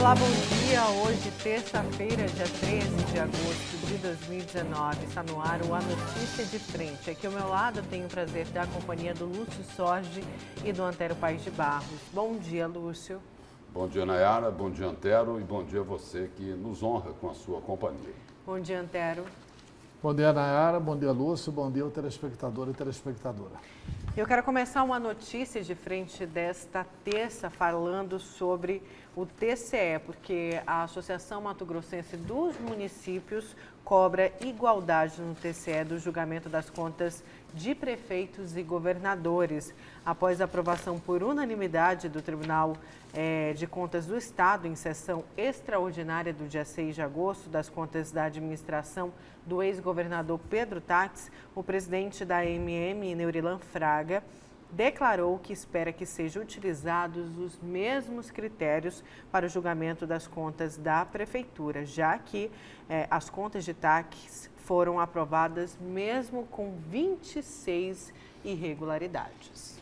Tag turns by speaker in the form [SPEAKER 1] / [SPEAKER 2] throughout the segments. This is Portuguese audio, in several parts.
[SPEAKER 1] Olá, bom dia. Hoje, terça-feira, dia 13 de agosto de 2019. Está no ar o A Notícia de Frente. Aqui ao meu lado eu tenho o prazer da companhia do Lúcio Sorge e do Antero Paes de Barros. Bom dia, Lúcio.
[SPEAKER 2] Bom dia, Nayara. Bom dia, Antero. E bom dia a você que nos honra com a sua companhia.
[SPEAKER 1] Bom dia, Antero.
[SPEAKER 3] Bom dia, Nayara. Bom dia, Lúcio. Bom dia, telespectador e telespectadora.
[SPEAKER 1] Eu quero começar uma notícia de frente desta terça falando sobre o TCE, porque a Associação Mato Grossense dos Municípios cobra igualdade no TCE do julgamento das contas de prefeitos e governadores. Após a aprovação por unanimidade do Tribunal de Contas do Estado, em sessão extraordinária do dia 6 de agosto, das contas da administração do ex-governador Pedro Táxi, o presidente da AMM, Neurilan Fraga, declarou que espera que sejam utilizados os mesmos critérios para o julgamento das contas da Prefeitura, já que as contas de táxi foram aprovadas mesmo com 26 irregularidades.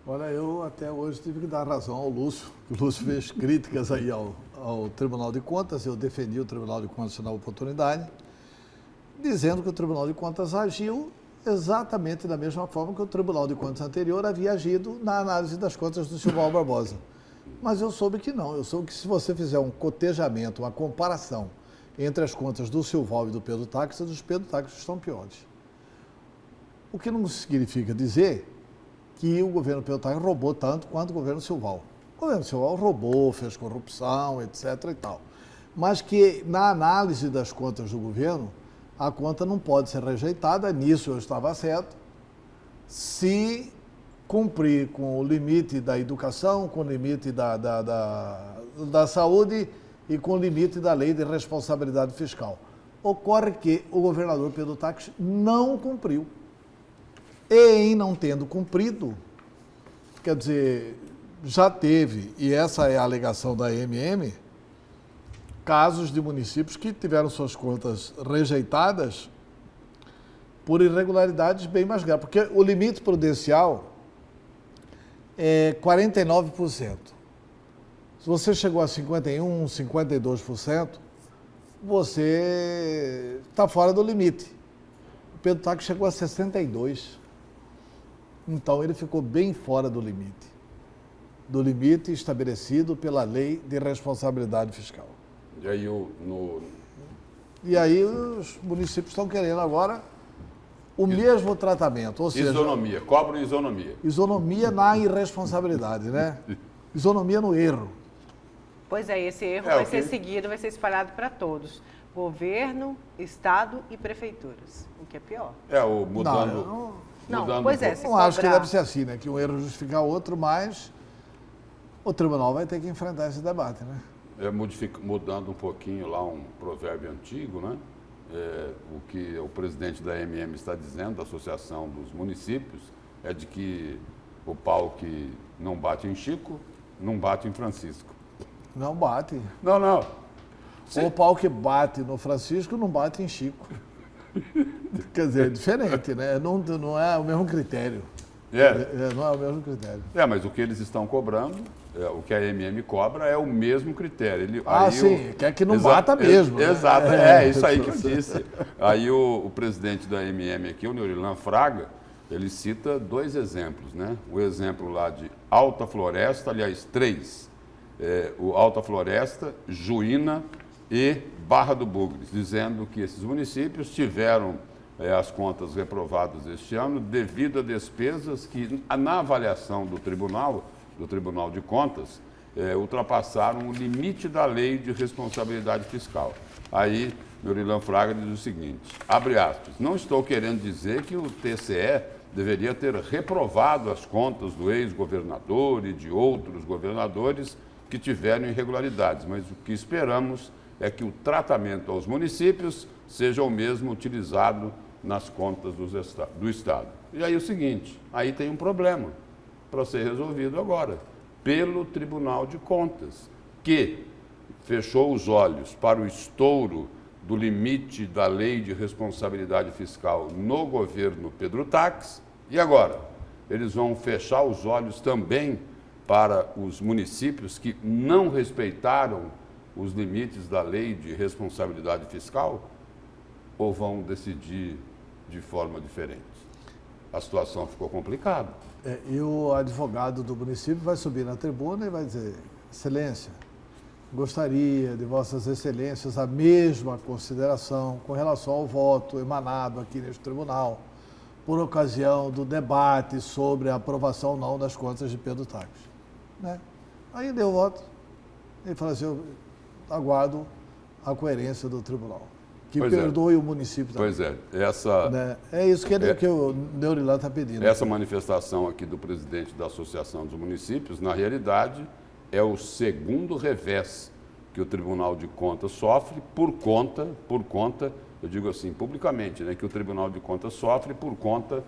[SPEAKER 3] Olha, eu até hoje tive que dar razão ao Lúcio. O Lúcio fez críticas aí ao Tribunal de Contas, eu defendi o Tribunal de Contas na oportunidade, dizendo que o Tribunal de Contas agiu exatamente da mesma forma que o Tribunal de Contas anterior havia agido na análise das contas do Silval Barbosa. Mas eu soube que não, eu soube que se você fizer um cotejamento, uma comparação entre as contas do Silval e do Pedro Táxi, dos Pedro Táxi estão piores. O que não significa dizer que o governo Pedro Táxi roubou tanto quanto o governo Silval. O governo Silval roubou, fez corrupção, etc. e tal. Mas que na análise das contas do governo, a conta não pode ser rejeitada, nisso eu estava certo, se cumprir com o limite da educação, com o limite da saúde e com o limite da lei de responsabilidade fiscal. Ocorre que o governador Pedro Táxi não cumpriu. E em não tendo cumprido, quer dizer, já teve, e essa é a alegação da AMM, casos de municípios que tiveram suas contas rejeitadas por irregularidades bem mais graves. Porque o limite prudencial é 49%. Se você chegou a 51%, 52%, você está fora do limite. O Pedro Táxi chegou a 62%. Então, ele ficou bem fora do limite estabelecido pela Lei de Responsabilidade Fiscal.
[SPEAKER 2] E
[SPEAKER 3] aí os municípios estão querendo agora o mesmo tratamento, ou seja...
[SPEAKER 2] Isonomia, cobram isonomia.
[SPEAKER 3] Isonomia na irresponsabilidade, né? Isonomia no erro.
[SPEAKER 1] Pois é, esse erro vai ser seguido, vai ser espalhado para todos. Governo, Estado e prefeituras, o que é pior.
[SPEAKER 2] Mudando
[SPEAKER 1] pois é,
[SPEAKER 3] não acho que deve ser assim, né? Que um erro justifica outro, mas o tribunal vai ter que enfrentar esse debate, né?
[SPEAKER 2] Mudando um pouquinho lá um provérbio antigo, né? O que o presidente da AMM está dizendo, da Associação dos Municípios, é de que o pau que não bate em Chico, não bate em Francisco.
[SPEAKER 3] Não bate.
[SPEAKER 2] Não.
[SPEAKER 3] O pau que bate no Francisco não bate em Chico. Quer dizer, é diferente, né? Não é o mesmo critério. Não é o mesmo critério.
[SPEAKER 2] Mas o que eles estão cobrando, o que a AMM cobra é o mesmo critério.
[SPEAKER 3] Quer que não bata mesmo.
[SPEAKER 2] Exato, é isso aí que eu disse. Aí o presidente da AMM aqui, o Neurilan Fraga, ele cita dois exemplos, né? O exemplo lá de Alta Floresta, aliás, três. O Alta Floresta, Juína e Barra do Bugres, dizendo que esses municípios tiveram as contas reprovadas este ano devido a despesas que, na avaliação do Tribunal de Contas, ultrapassaram o limite da lei de responsabilidade fiscal. Aí, Neurilan Fraga diz o seguinte, abre aspas, não estou querendo dizer que o TCE deveria ter reprovado as contas do ex-governador e de outros governadores que tiveram irregularidades, mas o que esperamos é que o tratamento aos municípios seja o mesmo utilizado nas contas do Estado. E aí o seguinte, aí tem um problema para ser resolvido agora, pelo Tribunal de Contas, que fechou os olhos para o estouro do limite da lei de responsabilidade fiscal no governo Pedro Táxi, e agora? Eles vão fechar os olhos também para os municípios que não respeitaram os limites da lei de responsabilidade fiscal ou vão decidir de forma diferente? A situação ficou complicada.
[SPEAKER 3] E o advogado do município vai subir na tribuna e vai dizer: Excelência, gostaria de Vossas Excelências a mesma consideração com relação ao voto emanado aqui neste tribunal por ocasião do debate sobre a aprovação ou não das contas de Pedro Taques. Né? Aí deu o voto e falou assim: eu aguardo a coerência do tribunal. Que perdoe o município também.
[SPEAKER 2] Pois é, essa...
[SPEAKER 3] Né? É isso que o Neurilan está pedindo.
[SPEAKER 2] Essa manifestação aqui do presidente da Associação dos Municípios, na realidade, é o segundo revés que o Tribunal de Contas sofre por conta, eu digo assim, publicamente, né, que o Tribunal de Contas sofre por conta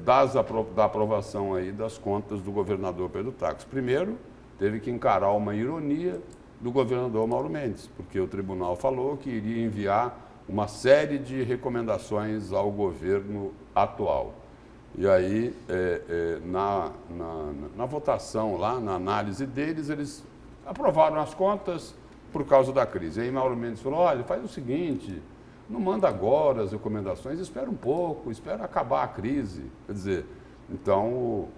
[SPEAKER 2] da aprovação aí das contas do governador Pedro Taques. Primeiro, teve que encarar uma ironia do governador Mauro Mendes, porque o tribunal falou que iria enviar uma série de recomendações ao governo atual. E aí, na votação lá, na análise deles, eles aprovaram as contas por causa da crise. Aí Mauro Mendes falou: olha, faz o seguinte, não manda agora as recomendações, espera um pouco, espera acabar a crise. Quer dizer, então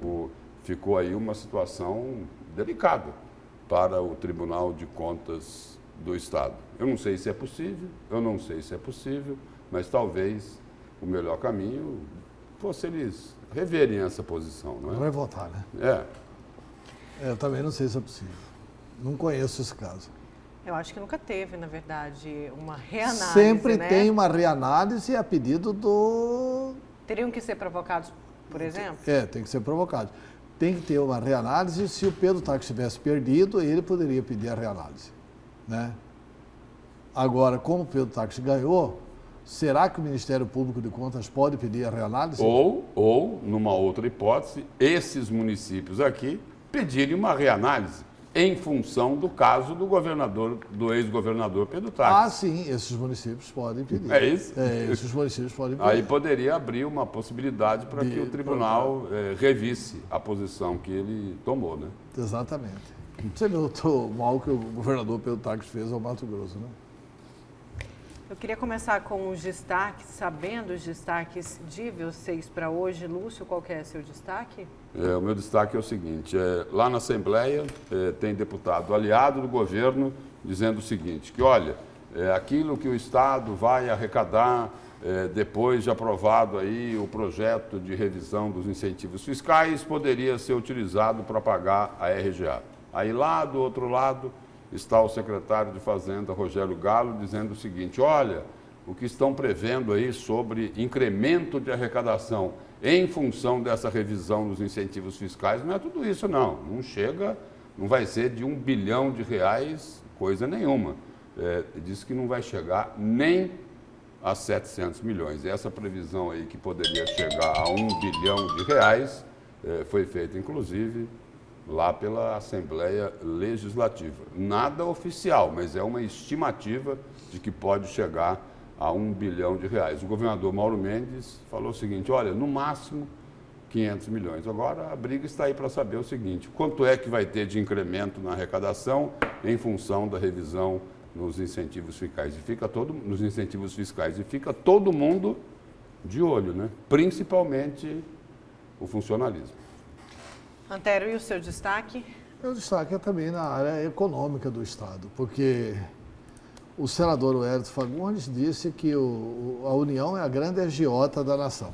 [SPEAKER 2] ficou aí uma situação delicada para o Tribunal de Contas do Estado. Eu não sei se é possível, mas talvez o melhor caminho fosse eles reverem essa posição, não é?
[SPEAKER 3] Vai votar, né? Eu também não sei se é possível. Não conheço esse caso.
[SPEAKER 1] Eu acho que nunca teve, na verdade, uma reanálise,
[SPEAKER 3] Sempre
[SPEAKER 1] né?
[SPEAKER 3] tem uma reanálise a pedido do...
[SPEAKER 1] Teriam que ser provocados, por exemplo?
[SPEAKER 3] Tem que ser provocado. Tem que ter uma reanálise. Se o Pedro Taques tivesse perdido, ele poderia pedir a reanálise, né? Agora, como o Pedro Taques ganhou, será que o Ministério Público de Contas pode pedir a reanálise?
[SPEAKER 2] Ou, numa outra hipótese, esses municípios aqui pedirem uma reanálise em função do caso do ex-governador Pedro Taques.
[SPEAKER 3] Ah, sim, esses municípios podem pedir.
[SPEAKER 2] É isso?
[SPEAKER 3] Esses municípios podem pedir.
[SPEAKER 2] Aí poderia abrir uma possibilidade para que o tribunal revisse a posição que ele tomou, né?
[SPEAKER 3] Exatamente. Você notou o mal que o governador Pedro Taques fez ao Mato Grosso, né?
[SPEAKER 1] Eu queria começar com os destaques, sabendo os destaques de vocês para hoje. Lúcio, qual que é seu destaque?
[SPEAKER 2] O meu destaque é o seguinte, lá na Assembleia tem deputado aliado do governo dizendo o seguinte, que olha, aquilo que o Estado vai arrecadar depois de aprovado aí o projeto de revisão dos incentivos fiscais poderia ser utilizado para pagar a RGA. Aí lá do outro lado está o secretário de Fazenda, Rogério Galo, dizendo o seguinte, olha, o que estão prevendo aí sobre incremento de arrecadação em função dessa revisão dos incentivos fiscais, não é tudo isso não, não chega, não vai ser de R$1 bilhão, coisa nenhuma. Diz que não vai chegar nem a 700 milhões. Essa previsão aí que poderia chegar a R$1 bilhão foi feita, inclusive, lá pela Assembleia Legislativa. Nada oficial, mas é uma estimativa de que pode chegar a R$1 bilhão. O governador Mauro Mendes falou o seguinte, olha, no máximo 500 milhões. Agora a briga está aí para saber o seguinte, quanto é que vai ter de incremento na arrecadação em função da revisão nos incentivos fiscais. E fica todo mundo de olho, né? Principalmente o funcionalismo.
[SPEAKER 1] Antero, e o seu destaque?
[SPEAKER 3] Meu destaque é também na área econômica do Estado, porque o senador Wellington Fagundes disse que a União é a grande agiota da nação,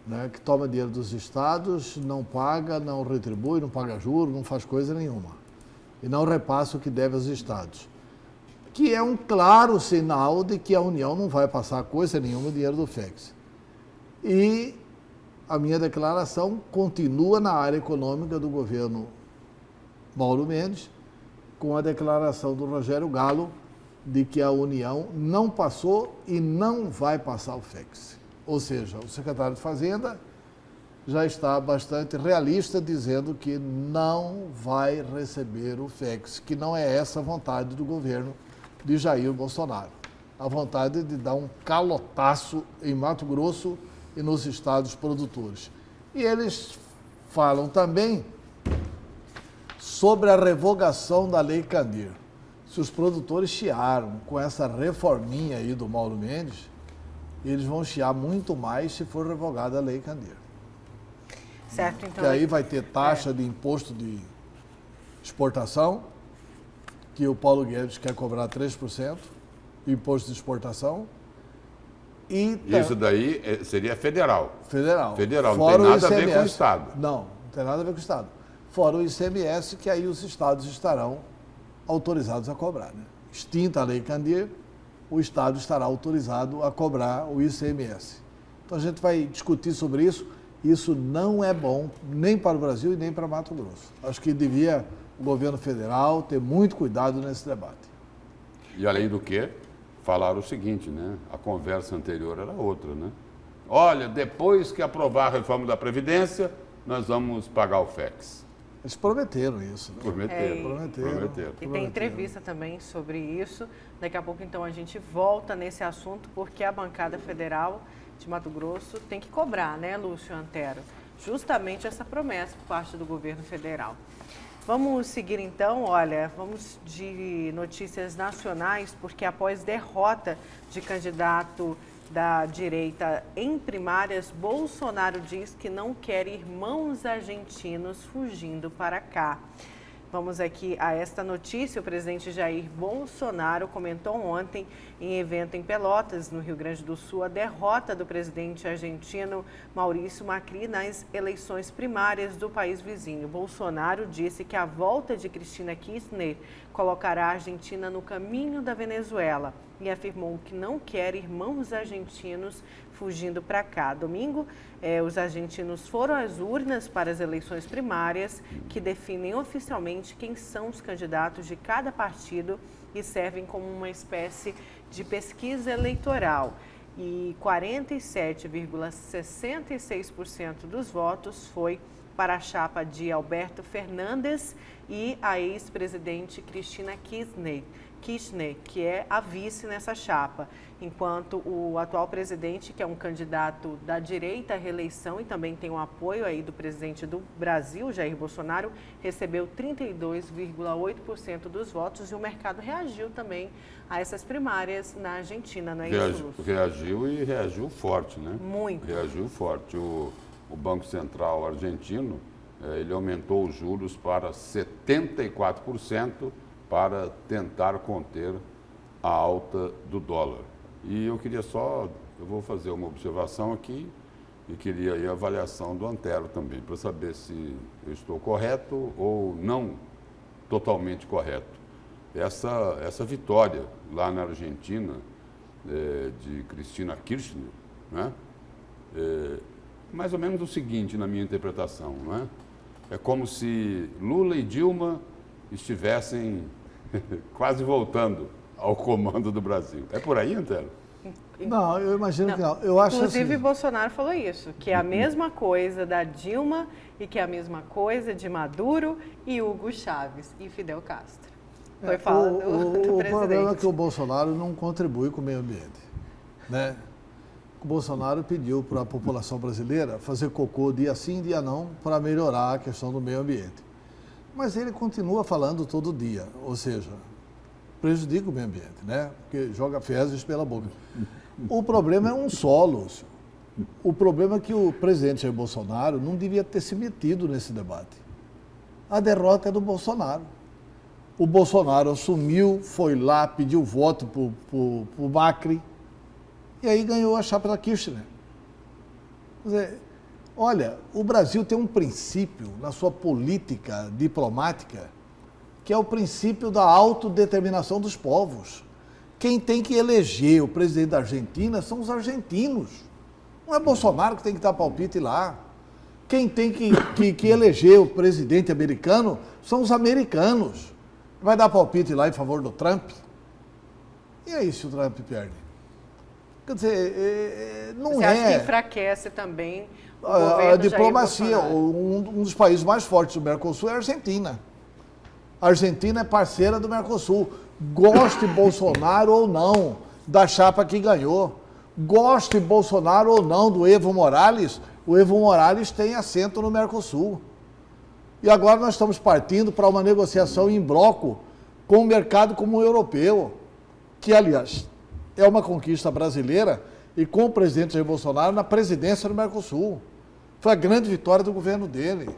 [SPEAKER 3] né? Que toma dinheiro dos estados, não paga, não retribui, não paga juros, não faz coisa nenhuma. E não repassa o que deve aos estados. Que é um claro sinal de que a União não vai passar coisa nenhuma o dinheiro do FEX. E a minha declaração continua na área econômica do governo Mauro Mendes, com a declaração do Rogério Galo de que a União não passou e não vai passar o FEX. Ou seja, o secretário de Fazenda já está bastante realista, dizendo que não vai receber o FEX, que não é essa a vontade do governo de Jair Bolsonaro. A vontade de dar um calotaço em Mato Grosso e nos estados produtores. E eles falam também sobre a revogação da Lei Candir. Se os produtores chiaram com essa reforminha aí do Mauro Mendes, eles vão chiar muito mais se for revogada a Lei Candir.
[SPEAKER 1] Certo, então.
[SPEAKER 3] Que aí vai ter taxa de imposto de exportação, que o Paulo Guedes quer cobrar 3%, imposto de exportação. E
[SPEAKER 2] Isso daí seria federal.
[SPEAKER 3] Federal.
[SPEAKER 2] Federal, não
[SPEAKER 3] Fora
[SPEAKER 2] tem nada
[SPEAKER 3] o
[SPEAKER 2] a ver
[SPEAKER 3] ICMS.
[SPEAKER 2] com o Estado.
[SPEAKER 3] Não tem nada a ver com o Estado. Fora o ICMS, que aí os estados estarão autorizados a cobrar. Né? Extinta a Lei Candir, o Estado estará autorizado a cobrar o ICMS. Então a gente vai discutir sobre isso. Isso não é bom nem para o Brasil e nem para Mato Grosso. Acho que devia o governo federal ter muito cuidado nesse debate.
[SPEAKER 2] E além do que, falaram o seguinte, né? A conversa anterior era outra, né? Olha, depois que aprovar a reforma da Previdência, nós vamos pagar o FEX.
[SPEAKER 3] Eles prometeram isso. Né?
[SPEAKER 2] Prometeram.
[SPEAKER 1] E tem entrevista também sobre isso. Daqui a pouco, então, a gente volta nesse assunto, porque a bancada federal de Mato Grosso tem que cobrar, né, Lúcio Antero? Justamente essa promessa por parte do governo federal. Vamos seguir, então, vamos de notícias nacionais, porque após derrota de candidato da direita em primárias, Bolsonaro diz que não quer irmãos argentinos fugindo para cá. Vamos aqui a esta notícia. O presidente Jair Bolsonaro comentou ontem, em evento em Pelotas, no Rio Grande do Sul, a derrota do presidente argentino Maurício Macri nas eleições primárias do país vizinho. Bolsonaro disse que a volta de Cristina Kirchner colocará a Argentina no caminho da Venezuela e afirmou que não quer irmãos argentinos fugindo para cá. Domingo, os argentinos foram às urnas para as eleições primárias, que definem oficialmente quem são os candidatos de cada partido e servem como uma espécie de pesquisa eleitoral. E 47,66% dos votos foi para a chapa de Alberto Fernandes e a ex-presidente Cristina Kirchner, que é a vice nessa chapa, enquanto o atual presidente, que é um candidato da direita à reeleição e também tem o apoio aí do presidente do Brasil, Jair Bolsonaro, recebeu 32,8% dos votos e o mercado reagiu também a essas primárias na Argentina, não é isso, Lúcio?
[SPEAKER 2] Reagiu forte, né?
[SPEAKER 1] Muito.
[SPEAKER 2] Reagiu forte. O Banco Central argentino, ele aumentou os juros para 74%, para tentar conter a alta do dólar. E eu vou fazer uma observação aqui e queria aí a avaliação do Antero também, para saber se eu estou correto ou não totalmente correto. Essa vitória lá na Argentina de Cristina Kirchner, né? Mais ou menos o seguinte na minha interpretação, não é? É como se Lula e Dilma estivessem quase voltando ao comando do Brasil. É por aí, Antero?
[SPEAKER 3] Não, eu imagino que não. Eu acho
[SPEAKER 1] Inclusive,
[SPEAKER 3] assim,
[SPEAKER 1] Bolsonaro falou isso, que é a mesma coisa da Dilma e que é a mesma coisa de Maduro e Hugo Chávez e Fidel Castro. Foi fala do
[SPEAKER 3] o
[SPEAKER 1] presidente.
[SPEAKER 3] problema é que o Bolsonaro não contribui com o meio ambiente, né? O Bolsonaro pediu para a população brasileira fazer cocô dia sim, dia não, para melhorar a questão do meio ambiente. Mas ele continua falando todo dia, ou seja, prejudica o meio ambiente, né? Porque joga fezes pela boca. O problema é um só, Lúcio. O problema é que o presidente Jair Bolsonaro não devia ter se metido nesse debate. A derrota é do Bolsonaro. O Bolsonaro assumiu, foi lá, pediu voto para o Macri, e aí ganhou a chapa da Kirchner. Quer dizer, olha, o Brasil tem um princípio na sua política diplomática, que é o princípio da autodeterminação dos povos. Quem tem que eleger o presidente da Argentina são os argentinos. Não é Bolsonaro que tem que dar palpite lá. Quem tem que eleger o presidente americano são os americanos. Vai dar palpite lá em favor do Trump? E aí se o Trump perde? Quer dizer, não
[SPEAKER 1] Você acha que enfraquece também o governo
[SPEAKER 3] a diplomacia?
[SPEAKER 1] Jair Bolsonaro?
[SPEAKER 3] Um dos países mais fortes do Mercosul é a Argentina. A Argentina é parceira do Mercosul. Goste Bolsonaro ou não da chapa que ganhou. Goste Bolsonaro ou não do Evo Morales, o Evo Morales tem assento no Mercosul. E agora nós estamos partindo para uma negociação em bloco com o mercado como o europeu, que, aliás, é uma conquista brasileira, e com o presidente Jair Bolsonaro na presidência do Mercosul. Foi a grande vitória do governo dele.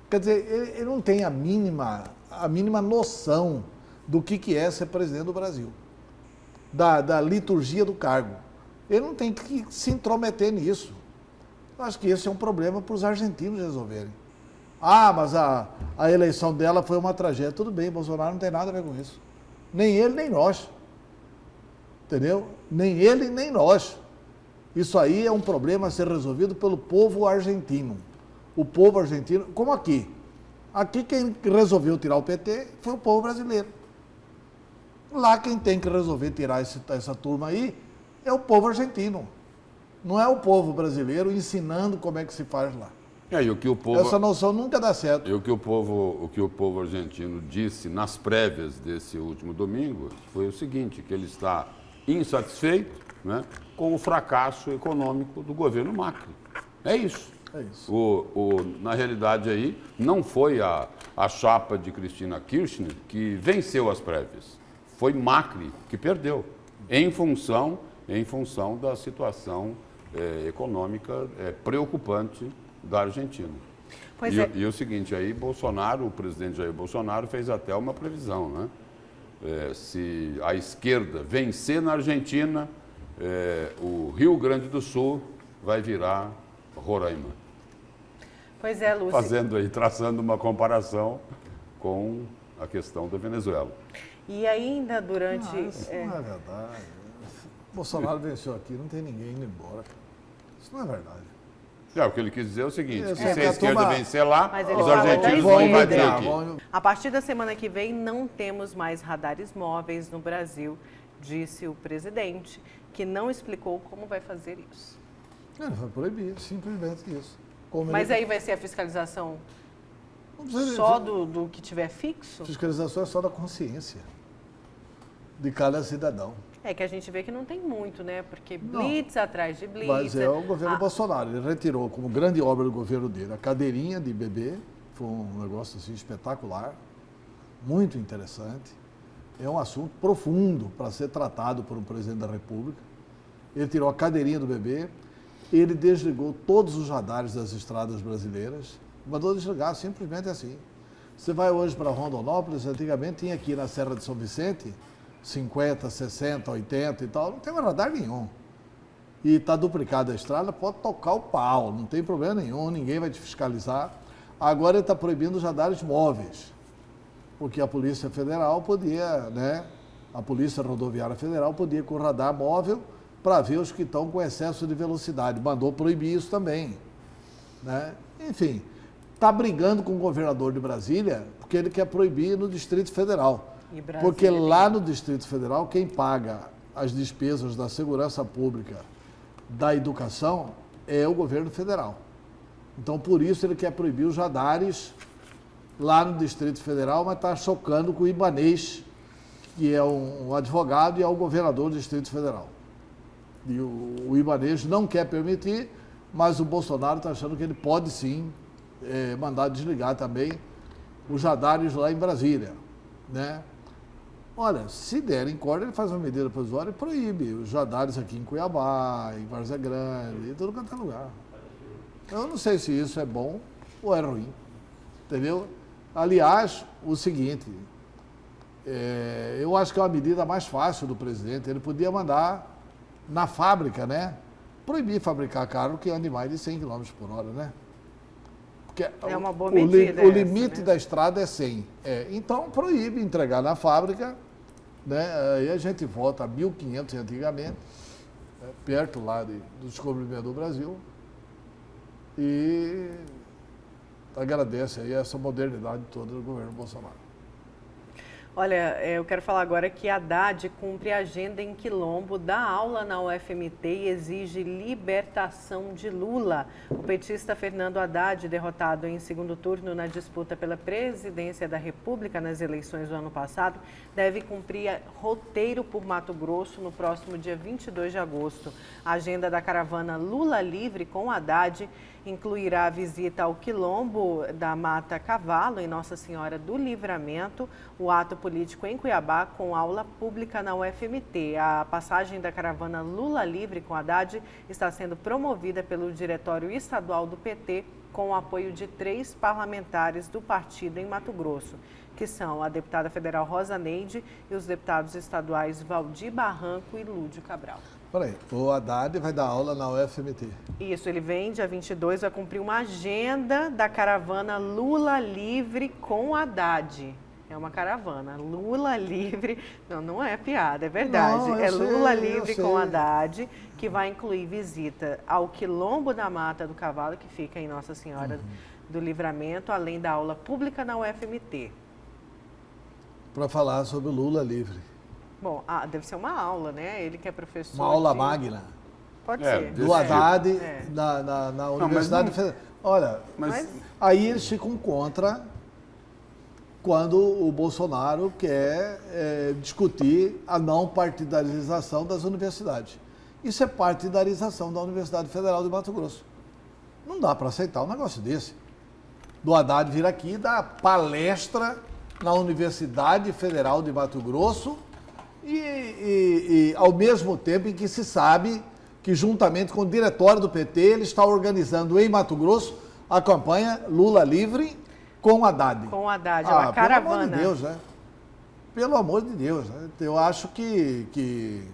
[SPEAKER 3] Quer dizer, ele não tem a mínima noção do que é ser presidente do Brasil, da liturgia do cargo. Ele não tem que se intrometer nisso. Eu acho que esse é um problema para os argentinos resolverem. Ah, mas a eleição dela foi uma tragédia. Tudo bem, Bolsonaro não tem nada a ver com isso. Nem ele, nem nós. Entendeu? Nem ele, nem nós. Isso aí é um problema a ser resolvido pelo povo argentino. O povo argentino, como aqui. Aqui quem resolveu tirar o PT foi o povo brasileiro. Lá quem tem que resolver tirar essa turma aí é o povo argentino. Não é o povo brasileiro ensinando como é que se faz lá.
[SPEAKER 2] E o que o povo,
[SPEAKER 3] essa noção nunca dá certo.
[SPEAKER 2] E o que o povo argentino disse nas prévias desse último domingo foi o seguinte, que ele está insatisfeito, né, com o fracasso econômico do governo Macri. É isso.
[SPEAKER 3] É isso.
[SPEAKER 2] Na realidade aí, não foi a chapa de Cristina Kirchner que venceu as prévias. Foi Macri que perdeu, em função da situação econômica preocupante da Argentina. E o seguinte, aí o presidente Jair Bolsonaro fez até uma previsão, né? Se a esquerda vencer na Argentina, o Rio Grande do Sul vai virar Roraima.
[SPEAKER 1] Pois é, Lúcio.
[SPEAKER 2] Traçando uma comparação com a questão da Venezuela.
[SPEAKER 1] E ainda durante...
[SPEAKER 3] Isso não é verdade. Bolsonaro venceu aqui, não tem ninguém indo embora. Isso não é verdade.
[SPEAKER 2] O que ele quis dizer é o seguinte, que se
[SPEAKER 3] que
[SPEAKER 2] a esquerda vencer lá, os
[SPEAKER 1] fala
[SPEAKER 2] argentinos
[SPEAKER 1] da
[SPEAKER 2] vão
[SPEAKER 1] esquerda.
[SPEAKER 2] invadir aqui.
[SPEAKER 1] A partir da semana que vem, não temos mais radares móveis no Brasil, disse o presidente, que não explicou como vai fazer isso.
[SPEAKER 3] Ele vai proibir, simplesmente isso.
[SPEAKER 1] Mas aí vai ser a fiscalização só do que tiver fixo?
[SPEAKER 3] Fiscalização é só da consciência de cada cidadão.
[SPEAKER 1] É que a gente vê que não tem muito, né? Porque blitz atrás de blitz.
[SPEAKER 3] Mas é o governo Bolsonaro. Ele retirou como grande obra do governo dele a cadeirinha de bebê. Foi um negócio assim espetacular, muito interessante. É um assunto profundo para ser tratado por um presidente da República. Ele tirou a cadeirinha do bebê. Ele desligou todos os radares das estradas brasileiras. Mandou desligar, simplesmente assim. Você vai hoje para Rondonópolis, antigamente tinha aqui na Serra de São Vicente 50, 60, 80 e tal, não tem mais radar nenhum. E está duplicada a estrada, pode tocar o pau, não tem problema nenhum, ninguém vai te fiscalizar. Agora ele está proibindo os radares móveis, porque a Polícia Federal podia, né, a Polícia Rodoviária Federal podia com o radar móvel para ver os que estão com excesso de velocidade. Mandou proibir isso também. Né? Enfim, está brigando com o governador de Brasília, porque ele quer proibir no Distrito Federal. Porque lá no Distrito Federal, quem paga as despesas da segurança pública, da educação, é o governo federal. Então, por isso, ele quer proibir os radares lá no Distrito Federal, mas está chocando com o Ibanez, que é um advogado e é o governador do Distrito Federal. E o Ibanez não quer permitir, mas o Bolsonaro está achando que ele pode sim mandar desligar também os radares lá em Brasília, né? Olha, se derem corda, ele faz uma medida provisória e proíbe os radares aqui em Cuiabá, em Várzea Grande, em todo quanto é lugar. Eu não sei se isso é bom ou é ruim, entendeu? Aliás, o seguinte, eu acho que é uma medida mais fácil do presidente, ele podia mandar na fábrica, né? Proibir fabricar carro que ande mais de 100 km por hora, né? Porque
[SPEAKER 1] é uma boa medida.
[SPEAKER 3] O limite da estrada é 100. Então, proíbe entregar na fábrica, né? Aí a gente volta a 1.500 antigamente, perto lá do descobrimento do Brasil, e agradece aí essa modernidade toda do governo Bolsonaro.
[SPEAKER 1] Olha, eu quero falar agora que a Haddad cumpre a agenda em Quilombo, dá aula na UFMT e exige libertação de Lula. O petista Fernando Haddad, derrotado em segundo turno na disputa pela presidência da República nas eleições do ano passado, deve cumprir roteiro por Mato Grosso no próximo dia 22 de agosto. A agenda da caravana Lula Livre com Haddad incluirá a visita ao Quilombo da Mata Cavalo, em Nossa Senhora do Livramento, o ato político em Cuiabá com aula pública na UFMT. A passagem da caravana Lula Livre com Haddad está sendo promovida pelo Diretório Estadual do PT com o apoio de 3 parlamentares do partido em Mato Grosso, que são a deputada federal Rosa Neide e os deputados estaduais Valdir Barranco e Lúdio Cabral.
[SPEAKER 3] Peraí, o Haddad vai dar aula na UFMT.
[SPEAKER 1] Isso, ele vem dia 22, vai cumprir uma agenda da caravana Lula Livre com Haddad. É uma caravana, Lula Livre, não é piada, é verdade.
[SPEAKER 3] Não,
[SPEAKER 1] é
[SPEAKER 3] sei,
[SPEAKER 1] Lula Livre
[SPEAKER 3] eu
[SPEAKER 1] com
[SPEAKER 3] sei.
[SPEAKER 1] Haddad, que vai incluir visita ao Quilombo da Mata do Cavalo, que fica em Nossa Senhora do Livramento, além da aula pública na UFMT.
[SPEAKER 3] Para falar sobre o Lula livre.
[SPEAKER 1] Bom, deve ser uma aula, né? Ele que é professor.
[SPEAKER 3] Uma aula magna.
[SPEAKER 1] Pode
[SPEAKER 2] É,
[SPEAKER 1] ser.
[SPEAKER 3] Do Haddad
[SPEAKER 1] É.
[SPEAKER 3] na Universidade
[SPEAKER 2] não-
[SPEAKER 3] Federal. Olha,
[SPEAKER 2] Mas
[SPEAKER 3] aí eles ficam contra quando o Bolsonaro quer discutir a não partidarização das universidades. Isso é partidarização da Universidade Federal de Mato Grosso. Não dá para aceitar um negócio desse. Do Haddad vir aqui e dar palestra na Universidade Federal de Mato Grosso e ao mesmo tempo em que se sabe que, juntamente com o diretório do PT, ele está organizando em Mato Grosso a campanha Lula Livre com Haddad.
[SPEAKER 1] Com Haddad, é uma caravana.
[SPEAKER 3] Pelo amor de Deus, né? Pelo amor de Deus. Né? Eu acho que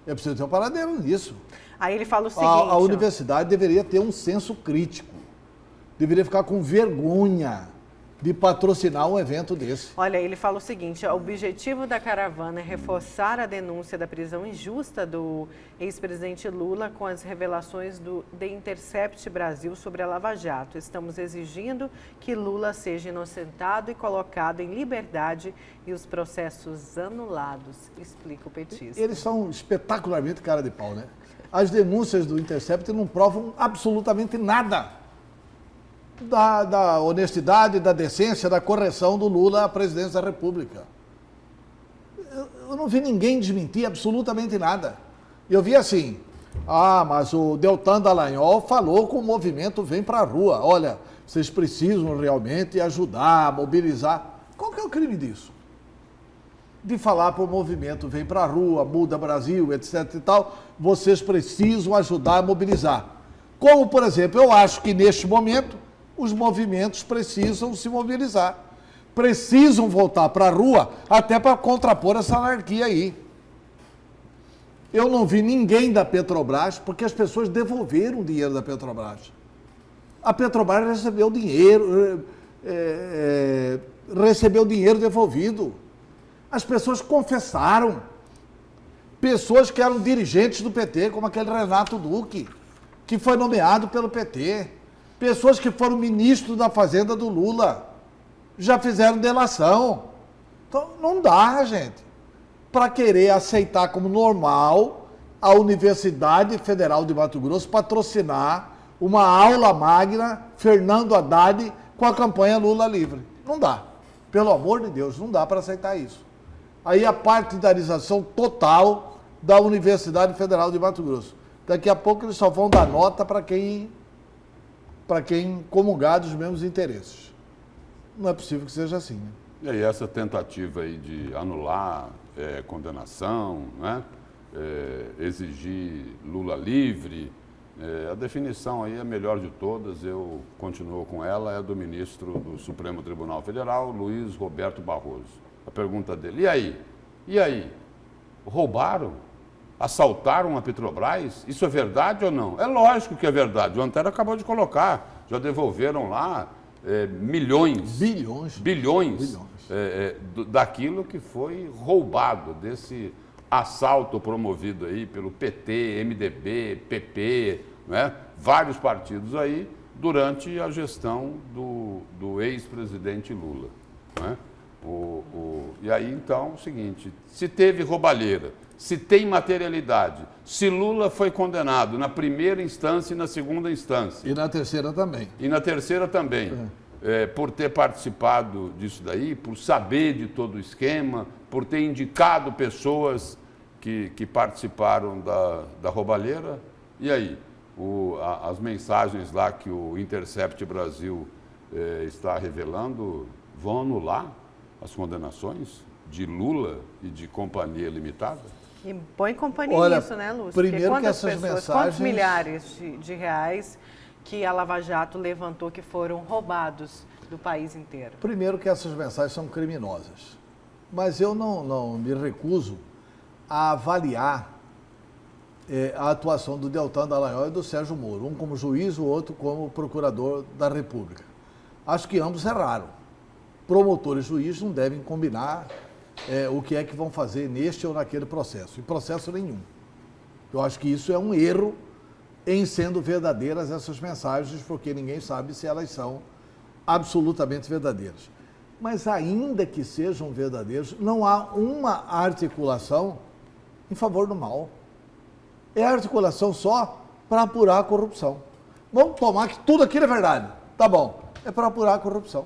[SPEAKER 3] é preciso ter um paradeiro nisso.
[SPEAKER 1] Aí ele fala o seguinte...
[SPEAKER 3] A universidade deveria ter um senso crítico. Deveria ficar com vergonha de patrocinar um evento desse.
[SPEAKER 1] Olha, ele fala o seguinte, o objetivo da caravana é reforçar a denúncia da prisão injusta do ex-presidente Lula com as revelações do The Intercept Brasil sobre a Lava Jato. Estamos exigindo que Lula seja inocentado e colocado em liberdade e os processos anulados, explica o petista.
[SPEAKER 3] Eles são espetacularmente cara de pau, né? As denúncias do Intercept não provam absolutamente nada da honestidade, da decência, da correção do Lula à presidência da República. Eu não vi ninguém desmentir absolutamente nada. Eu vi assim, mas o Deltan Dallagnol falou que o movimento vem para a rua. Olha, vocês precisam realmente ajudar, mobilizar. Qual que é o crime disso? De falar para o movimento vem para a rua, muda Brasil, etc e tal, vocês precisam ajudar a mobilizar. Como, por exemplo, eu acho que neste momento os movimentos precisam se mobilizar. Precisam voltar para a rua até para contrapor essa anarquia aí. Eu não vi ninguém da Petrobras, porque as pessoas devolveram o dinheiro da Petrobras. A Petrobras recebeu dinheiro, recebeu dinheiro devolvido. As pessoas confessaram. Pessoas que eram dirigentes do PT, como aquele Renato Duque, que foi nomeado pelo PT. Pessoas que foram ministros da Fazenda do Lula, já fizeram delação. Então, não dá, gente, para querer aceitar como normal a Universidade Federal de Mato Grosso patrocinar uma aula magna, Fernando Haddad, com a campanha Lula Livre. Não dá. Pelo amor de Deus, não dá para aceitar isso. Aí a partidarização total da Universidade Federal de Mato Grosso. Daqui a pouco eles só vão dar nota para quem comungar dos mesmos interesses. Não é possível que seja assim, né?
[SPEAKER 2] E aí essa tentativa aí de anular condenação, né? Exigir Lula livre, a definição aí é a melhor de todas, eu continuo com ela, é do ministro do Supremo Tribunal Federal, Luiz Roberto Barroso. A pergunta dele, e aí? Roubaram? Assaltaram a Petrobras? Isso é verdade ou não? É lógico que é verdade. O Antero acabou de colocar. Já devolveram lá bilhões daquilo que foi roubado, desse assalto promovido aí pelo PT, MDB, PP, né? Vários partidos aí, durante a gestão do ex-presidente Lula. Né? E aí, então, é o seguinte, se teve roubalheira, se tem materialidade, se Lula foi condenado na primeira instância e na segunda instância.
[SPEAKER 3] E na terceira também.
[SPEAKER 2] E na terceira também. Por ter participado disso daí, por saber de todo o esquema, por ter indicado pessoas que participaram da roubalheira. E aí? As mensagens lá que o Intercept Brasil está revelando vão anular as condenações de Lula e de Companhia Limitada?
[SPEAKER 1] E põe companhia nisso, né, Lúcio?
[SPEAKER 3] Primeiro
[SPEAKER 1] porque
[SPEAKER 3] que essas
[SPEAKER 1] pessoas,
[SPEAKER 3] mensagens...
[SPEAKER 1] quantos milhares de reais que a Lava Jato levantou que foram roubados do país inteiro?
[SPEAKER 3] Primeiro que essas mensagens são criminosas. Mas eu não me recuso a avaliar a atuação do Deltan Dallagnol e do Sérgio Moro, um como juiz, o outro como procurador da República. Acho que ambos erraram. Promotor e juiz não devem combinar o que é que vão fazer neste ou naquele processo, em processo nenhum. Eu acho que isso é um erro em sendo verdadeiras essas mensagens, porque ninguém sabe se elas são absolutamente verdadeiras. Mas ainda que sejam verdadeiros, não há uma articulação em favor do mal. É articulação só para apurar a corrupção. Vamos tomar que tudo aquilo é verdade. Tá bom, é para apurar a corrupção.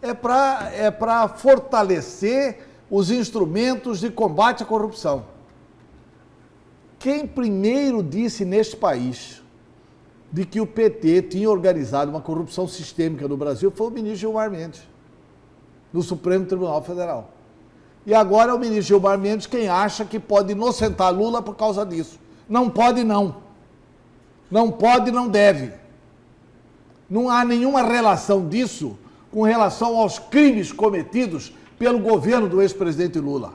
[SPEAKER 3] É para fortalecer os instrumentos de combate à corrupção. Quem primeiro disse neste país de que o PT tinha organizado uma corrupção sistêmica no Brasil foi o ministro Gilmar Mendes, no Supremo Tribunal Federal. E agora é o ministro Gilmar Mendes quem acha que pode inocentar Lula por causa disso. Não pode, não. Não pode, não deve. Não há nenhuma relação disso com relação aos crimes cometidos pelo governo do ex-presidente Lula.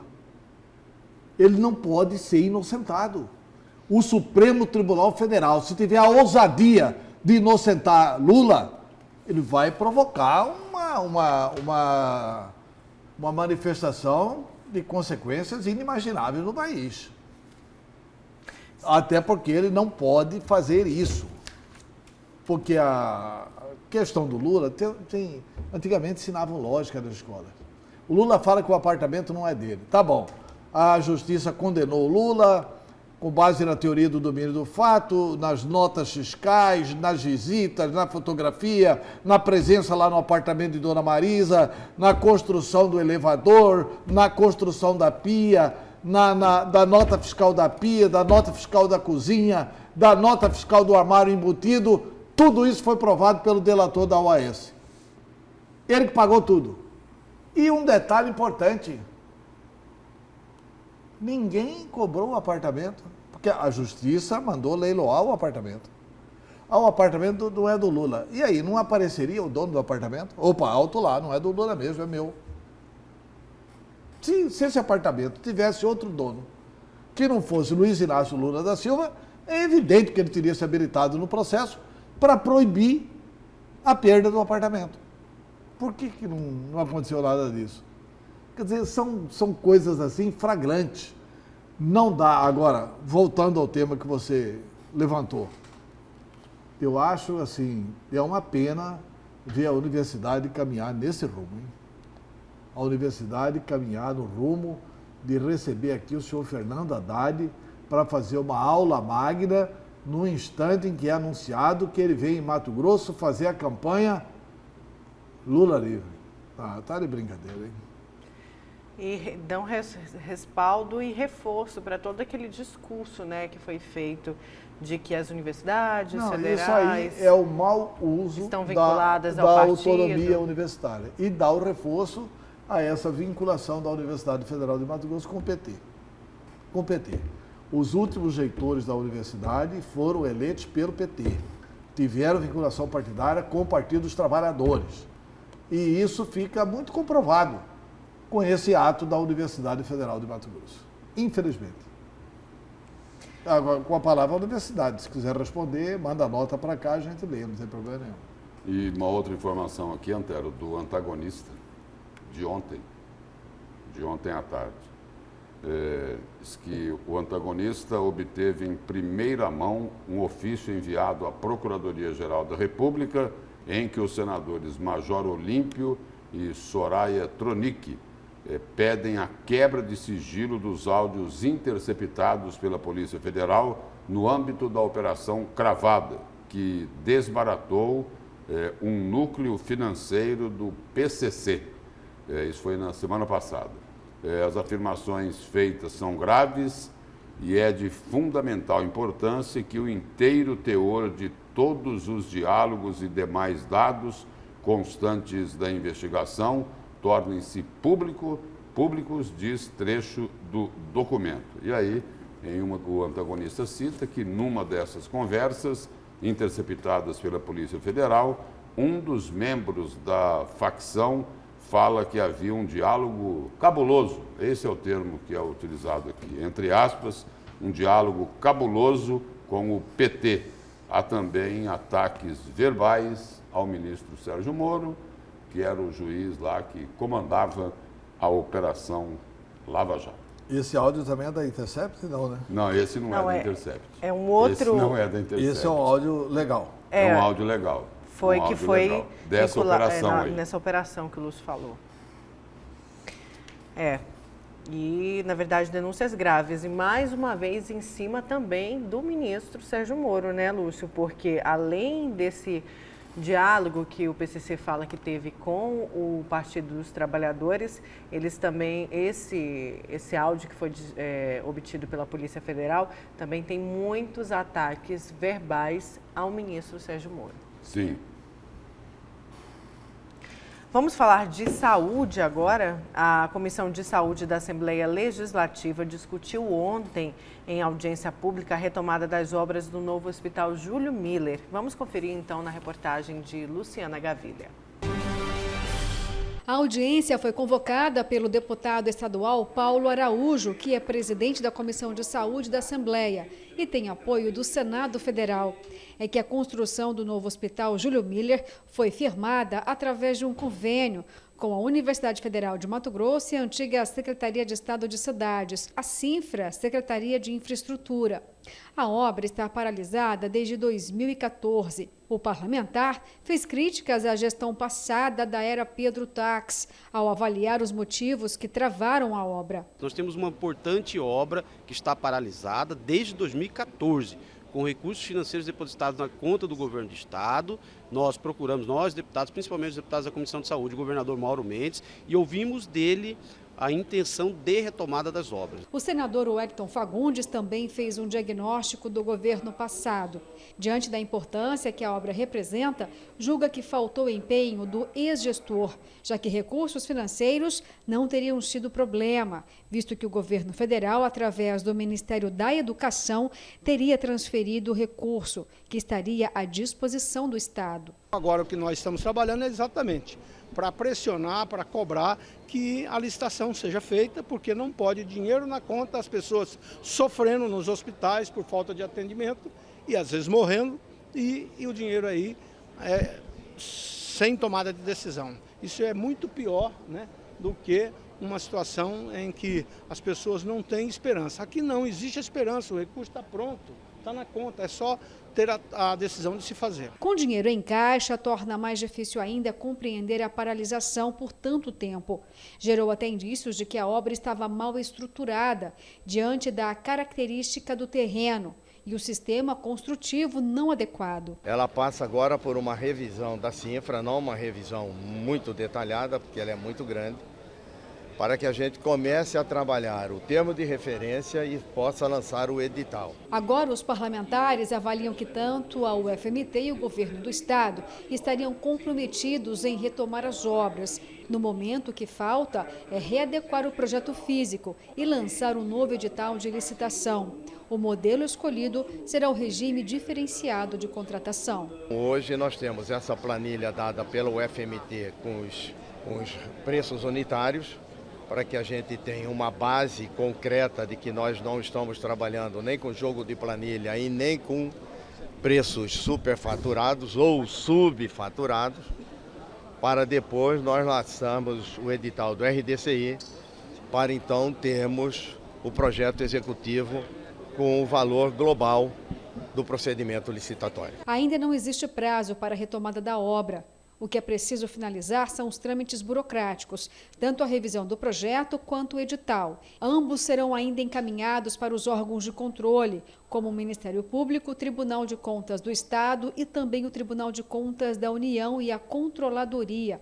[SPEAKER 3] Ele não pode ser inocentado. O Supremo Tribunal Federal, se tiver a ousadia de inocentar Lula, ele vai provocar uma manifestação de consequências inimagináveis no país. Até porque ele não pode fazer isso. Porque a questão do Lula, antigamente ensinavam lógica nas escolas. O Lula fala que o apartamento não é dele. Tá bom. A justiça condenou o Lula com base na teoria do domínio do fato, nas notas fiscais, nas visitas, na fotografia, na presença lá no apartamento de Dona Marisa, na construção do elevador, na construção da pia, da nota fiscal da pia, da nota fiscal da cozinha, da nota fiscal do armário embutido. Tudo isso foi provado pelo delator da OAS. Ele que pagou tudo. E um detalhe importante: ninguém cobrou o apartamento, porque a justiça mandou leiloar o apartamento. O apartamento não é do Lula. E aí, não apareceria o dono do apartamento? Opa, alto lá, não é do Lula mesmo, é meu. Se esse apartamento tivesse outro dono, que não fosse Luiz Inácio Lula da Silva, é evidente que ele teria se habilitado no processo para proibir a perda do apartamento. Por que não aconteceu nada disso? Quer dizer, são coisas assim flagrantes. Não dá. Agora, voltando ao tema que você levantou, eu acho assim, é uma pena ver a universidade caminhar nesse rumo, hein? A universidade caminhar no rumo de receber aqui o senhor Fernando Haddad para fazer uma aula magna no instante em que é anunciado que ele vem em Mato Grosso fazer a campanha Lula livre. Tá de brincadeira, hein?
[SPEAKER 1] E dão respaldo e reforço para todo aquele discurso, né, que foi feito de que as universidades federais...
[SPEAKER 3] Isso aí é o mau uso
[SPEAKER 1] estão vinculadas
[SPEAKER 3] da
[SPEAKER 1] ao
[SPEAKER 3] autonomia universitária. E dá o reforço a essa vinculação da Universidade Federal de Mato Grosso com o PT. Com o PT. Os últimos reitores da universidade foram eleitos pelo PT. Tiveram vinculação partidária com o Partido dos Trabalhadores. E isso fica muito comprovado com esse ato da Universidade Federal de Mato Grosso. Infelizmente. Agora, com a palavra universidade, se quiser responder, manda a nota para cá, a gente lê, não tem problema nenhum.
[SPEAKER 2] E uma outra informação aqui, Antero, do antagonista de ontem à tarde. Diz que o antagonista obteve em primeira mão um ofício enviado à Procuradoria-Geral da República em que os senadores Major Olímpio e Soraya Tronic pedem a quebra de sigilo dos áudios interceptados pela Polícia Federal no âmbito da Operação Cravada, que desbaratou um núcleo financeiro do PCC. Isso foi na semana passada. As afirmações feitas são graves e é de fundamental importância que o inteiro teor de todos os diálogos e demais dados constantes da investigação tornem-se públicos, diz trecho do documento. E aí, o antagonista cita que numa dessas conversas, interceptadas pela Polícia Federal, um dos membros da facção fala que havia um diálogo cabuloso, esse é o termo que é utilizado aqui, entre aspas, um diálogo cabuloso com o PT. Há também ataques verbais ao ministro Sérgio Moro, que era o juiz lá que comandava a Operação Lava Jato.
[SPEAKER 3] Esse áudio também é da Intercept, não, né?
[SPEAKER 2] Não, esse não é da Intercept.
[SPEAKER 1] É um outro...
[SPEAKER 2] Esse não é da Intercept.
[SPEAKER 3] Esse é um áudio legal.
[SPEAKER 2] É um áudio legal.
[SPEAKER 1] Foi que foi
[SPEAKER 2] legal. Dessa operação aí.
[SPEAKER 1] Nessa operação que o Lúcio falou. E, na verdade, denúncias graves. E, mais uma vez, em cima também do ministro Sérgio Moro, né, Lúcio? Porque, além desse diálogo que o PCC fala que teve com o Partido dos Trabalhadores, eles também, esse áudio que foi obtido pela Polícia Federal, também tem muitos ataques verbais ao ministro Sérgio Moro.
[SPEAKER 2] Sim.
[SPEAKER 1] Vamos falar de saúde agora. A Comissão de Saúde da Assembleia Legislativa discutiu ontem, em audiência pública, a retomada das obras do novo Hospital Júlio Miller. Vamos conferir então na reportagem de Luciana Gavilha.
[SPEAKER 4] A audiência foi convocada pelo deputado estadual Paulo Araújo, que é presidente da Comissão de Saúde da Assembleia e tem apoio do Senado Federal. É que a construção do novo Hospital Júlio Miller foi firmada através de um convênio com a Universidade Federal de Mato Grosso e a antiga Secretaria de Estado de Cidades, a CINFRA, Secretaria de Infraestrutura. A obra está paralisada desde 2014. O parlamentar fez críticas à gestão passada da era Pedro Tax, ao avaliar os motivos que travaram a obra.
[SPEAKER 5] Nós temos uma importante obra que está paralisada desde 2014. Com recursos financeiros depositados na conta do governo do estado, nós procuramos, nós deputados, principalmente os deputados da Comissão de Saúde, o governador Mauro Mendes, e ouvimos dele a intenção de retomada das obras.
[SPEAKER 4] O senador Wellington Fagundes também fez um diagnóstico do governo passado. Diante da importância que a obra representa, julga que faltou empenho do ex-gestor, já que recursos financeiros não teriam sido problema, visto que o governo federal, através do Ministério da Educação, teria transferido o recurso, que estaria à disposição do Estado.
[SPEAKER 6] Agora o que nós estamos trabalhando é exatamente para pressionar, para cobrar que a licitação seja feita, porque não pode dinheiro na conta, as pessoas sofrendo nos hospitais por falta de atendimento e às vezes morrendo e o dinheiro aí sem tomada de decisão. Isso é muito pior, né, do que uma situação em que as pessoas não têm esperança. Aqui não existe esperança, o recurso está pronto, está na conta, é só ter a decisão de se fazer.
[SPEAKER 4] Com dinheiro em caixa, torna mais difícil ainda compreender a paralisação por tanto tempo. Gerou até indícios de que a obra estava mal estruturada, diante da característica do terreno e o sistema construtivo não adequado.
[SPEAKER 7] Ela passa agora por uma revisão da CINFRA, não uma revisão muito detalhada, porque ela é muito grande, para que a gente comece a trabalhar o termo de referência e possa lançar o edital.
[SPEAKER 4] Agora, os parlamentares avaliam que tanto a UFMT e o governo do estado estariam comprometidos em retomar as obras. No momento, o que falta é readequar o projeto físico e lançar um novo edital de licitação. O modelo escolhido será o regime diferenciado de contratação.
[SPEAKER 7] Hoje nós temos essa planilha dada pela UFMT com os preços unitários, para que a gente tenha uma base concreta de que nós não estamos trabalhando nem com jogo de planilha e nem com preços superfaturados ou subfaturados, para depois nós lançarmos o edital do RDCI, para então termos o projeto executivo com o valor global do procedimento licitatório.
[SPEAKER 4] Ainda não existe prazo para a retomada da obra. O que é preciso finalizar são os trâmites burocráticos, tanto a revisão do projeto quanto o edital. Ambos serão ainda encaminhados para os órgãos de controle, como o Ministério Público, o Tribunal de Contas do Estado e também o Tribunal de Contas da União e a Controladoria.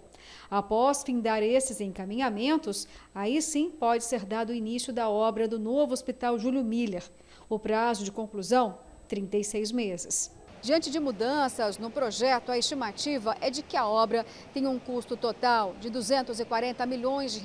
[SPEAKER 4] Após findar esses encaminhamentos, aí sim pode ser dado o início da obra do novo Hospital Júlio Miller. O prazo de conclusão, 36 meses. Diante de mudanças no projeto, a estimativa é de que a obra tem um custo total de R$ 240 milhões.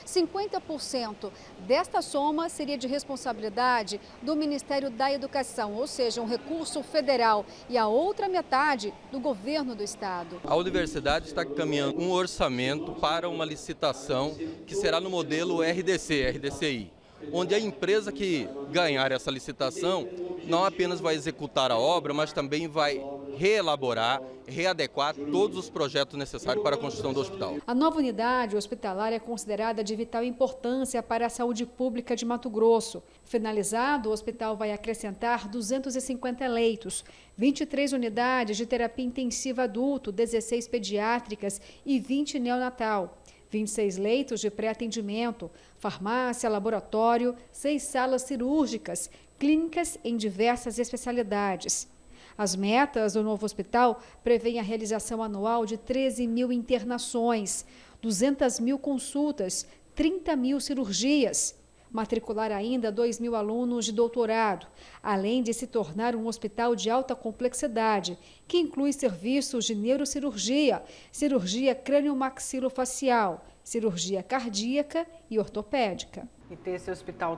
[SPEAKER 4] 50% desta soma seria de responsabilidade do Ministério da Educação, ou seja, um recurso federal, e a outra metade do governo do estado.
[SPEAKER 8] A universidade está caminhando um orçamento para uma licitação que será no modelo RDCI, onde a empresa que ganhar essa licitação não apenas vai executar a obra, mas também vai reelaborar, readequar todos os projetos necessários para a construção do hospital.
[SPEAKER 4] A nova unidade hospitalar é considerada de vital importância para a saúde pública de Mato Grosso. Finalizado, o hospital vai acrescentar 250 leitos, 23 unidades de terapia intensiva adulto, 16 pediátricas e 20 neonatal. 26 leitos de pré-atendimento, farmácia, laboratório, 6 salas cirúrgicas, clínicas em diversas especialidades. As metas do novo hospital prevêem a realização anual de 13 mil internações, 200 mil consultas, 30 mil cirurgias. Matricular ainda 2 mil alunos de doutorado, além de se tornar um hospital de alta complexidade, que inclui serviços de neurocirurgia, cirurgia crânio-maxilofacial, cirurgia cardíaca e ortopédica.
[SPEAKER 1] E ter esse hospital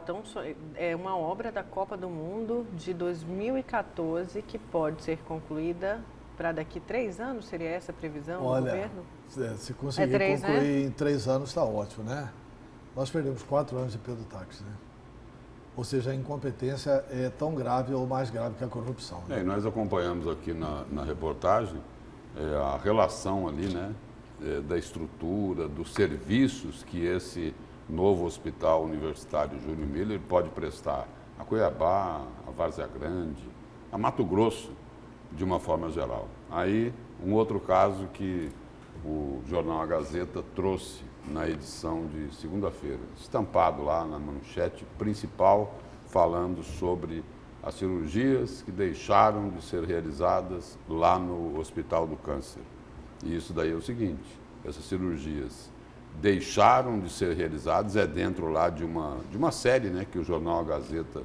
[SPEAKER 1] é uma obra da Copa do Mundo de 2014 que pode ser concluída para daqui 3 anos, seria essa a previsão do governo?
[SPEAKER 3] Se conseguir concluir em 3 anos está ótimo, né? Nós perdemos 4 anos de Pedro Táxi, né? Ou seja, a incompetência é tão grave ou mais grave que a corrupção. Né?
[SPEAKER 2] E nós acompanhamos aqui na reportagem a relação ali, né, da estrutura, dos serviços que esse novo hospital universitário Júlio Miller pode prestar a Cuiabá, a Várzea Grande, a Mato Grosso, de uma forma geral. Aí, um outro caso que o jornal A Gazeta trouxe na edição de segunda-feira, estampado lá na manchete principal, falando sobre as cirurgias que deixaram de ser realizadas lá no Hospital do Câncer. E isso daí é o seguinte, essas cirurgias deixaram de ser realizadas, é dentro lá de uma série, né, que o jornal A Gazeta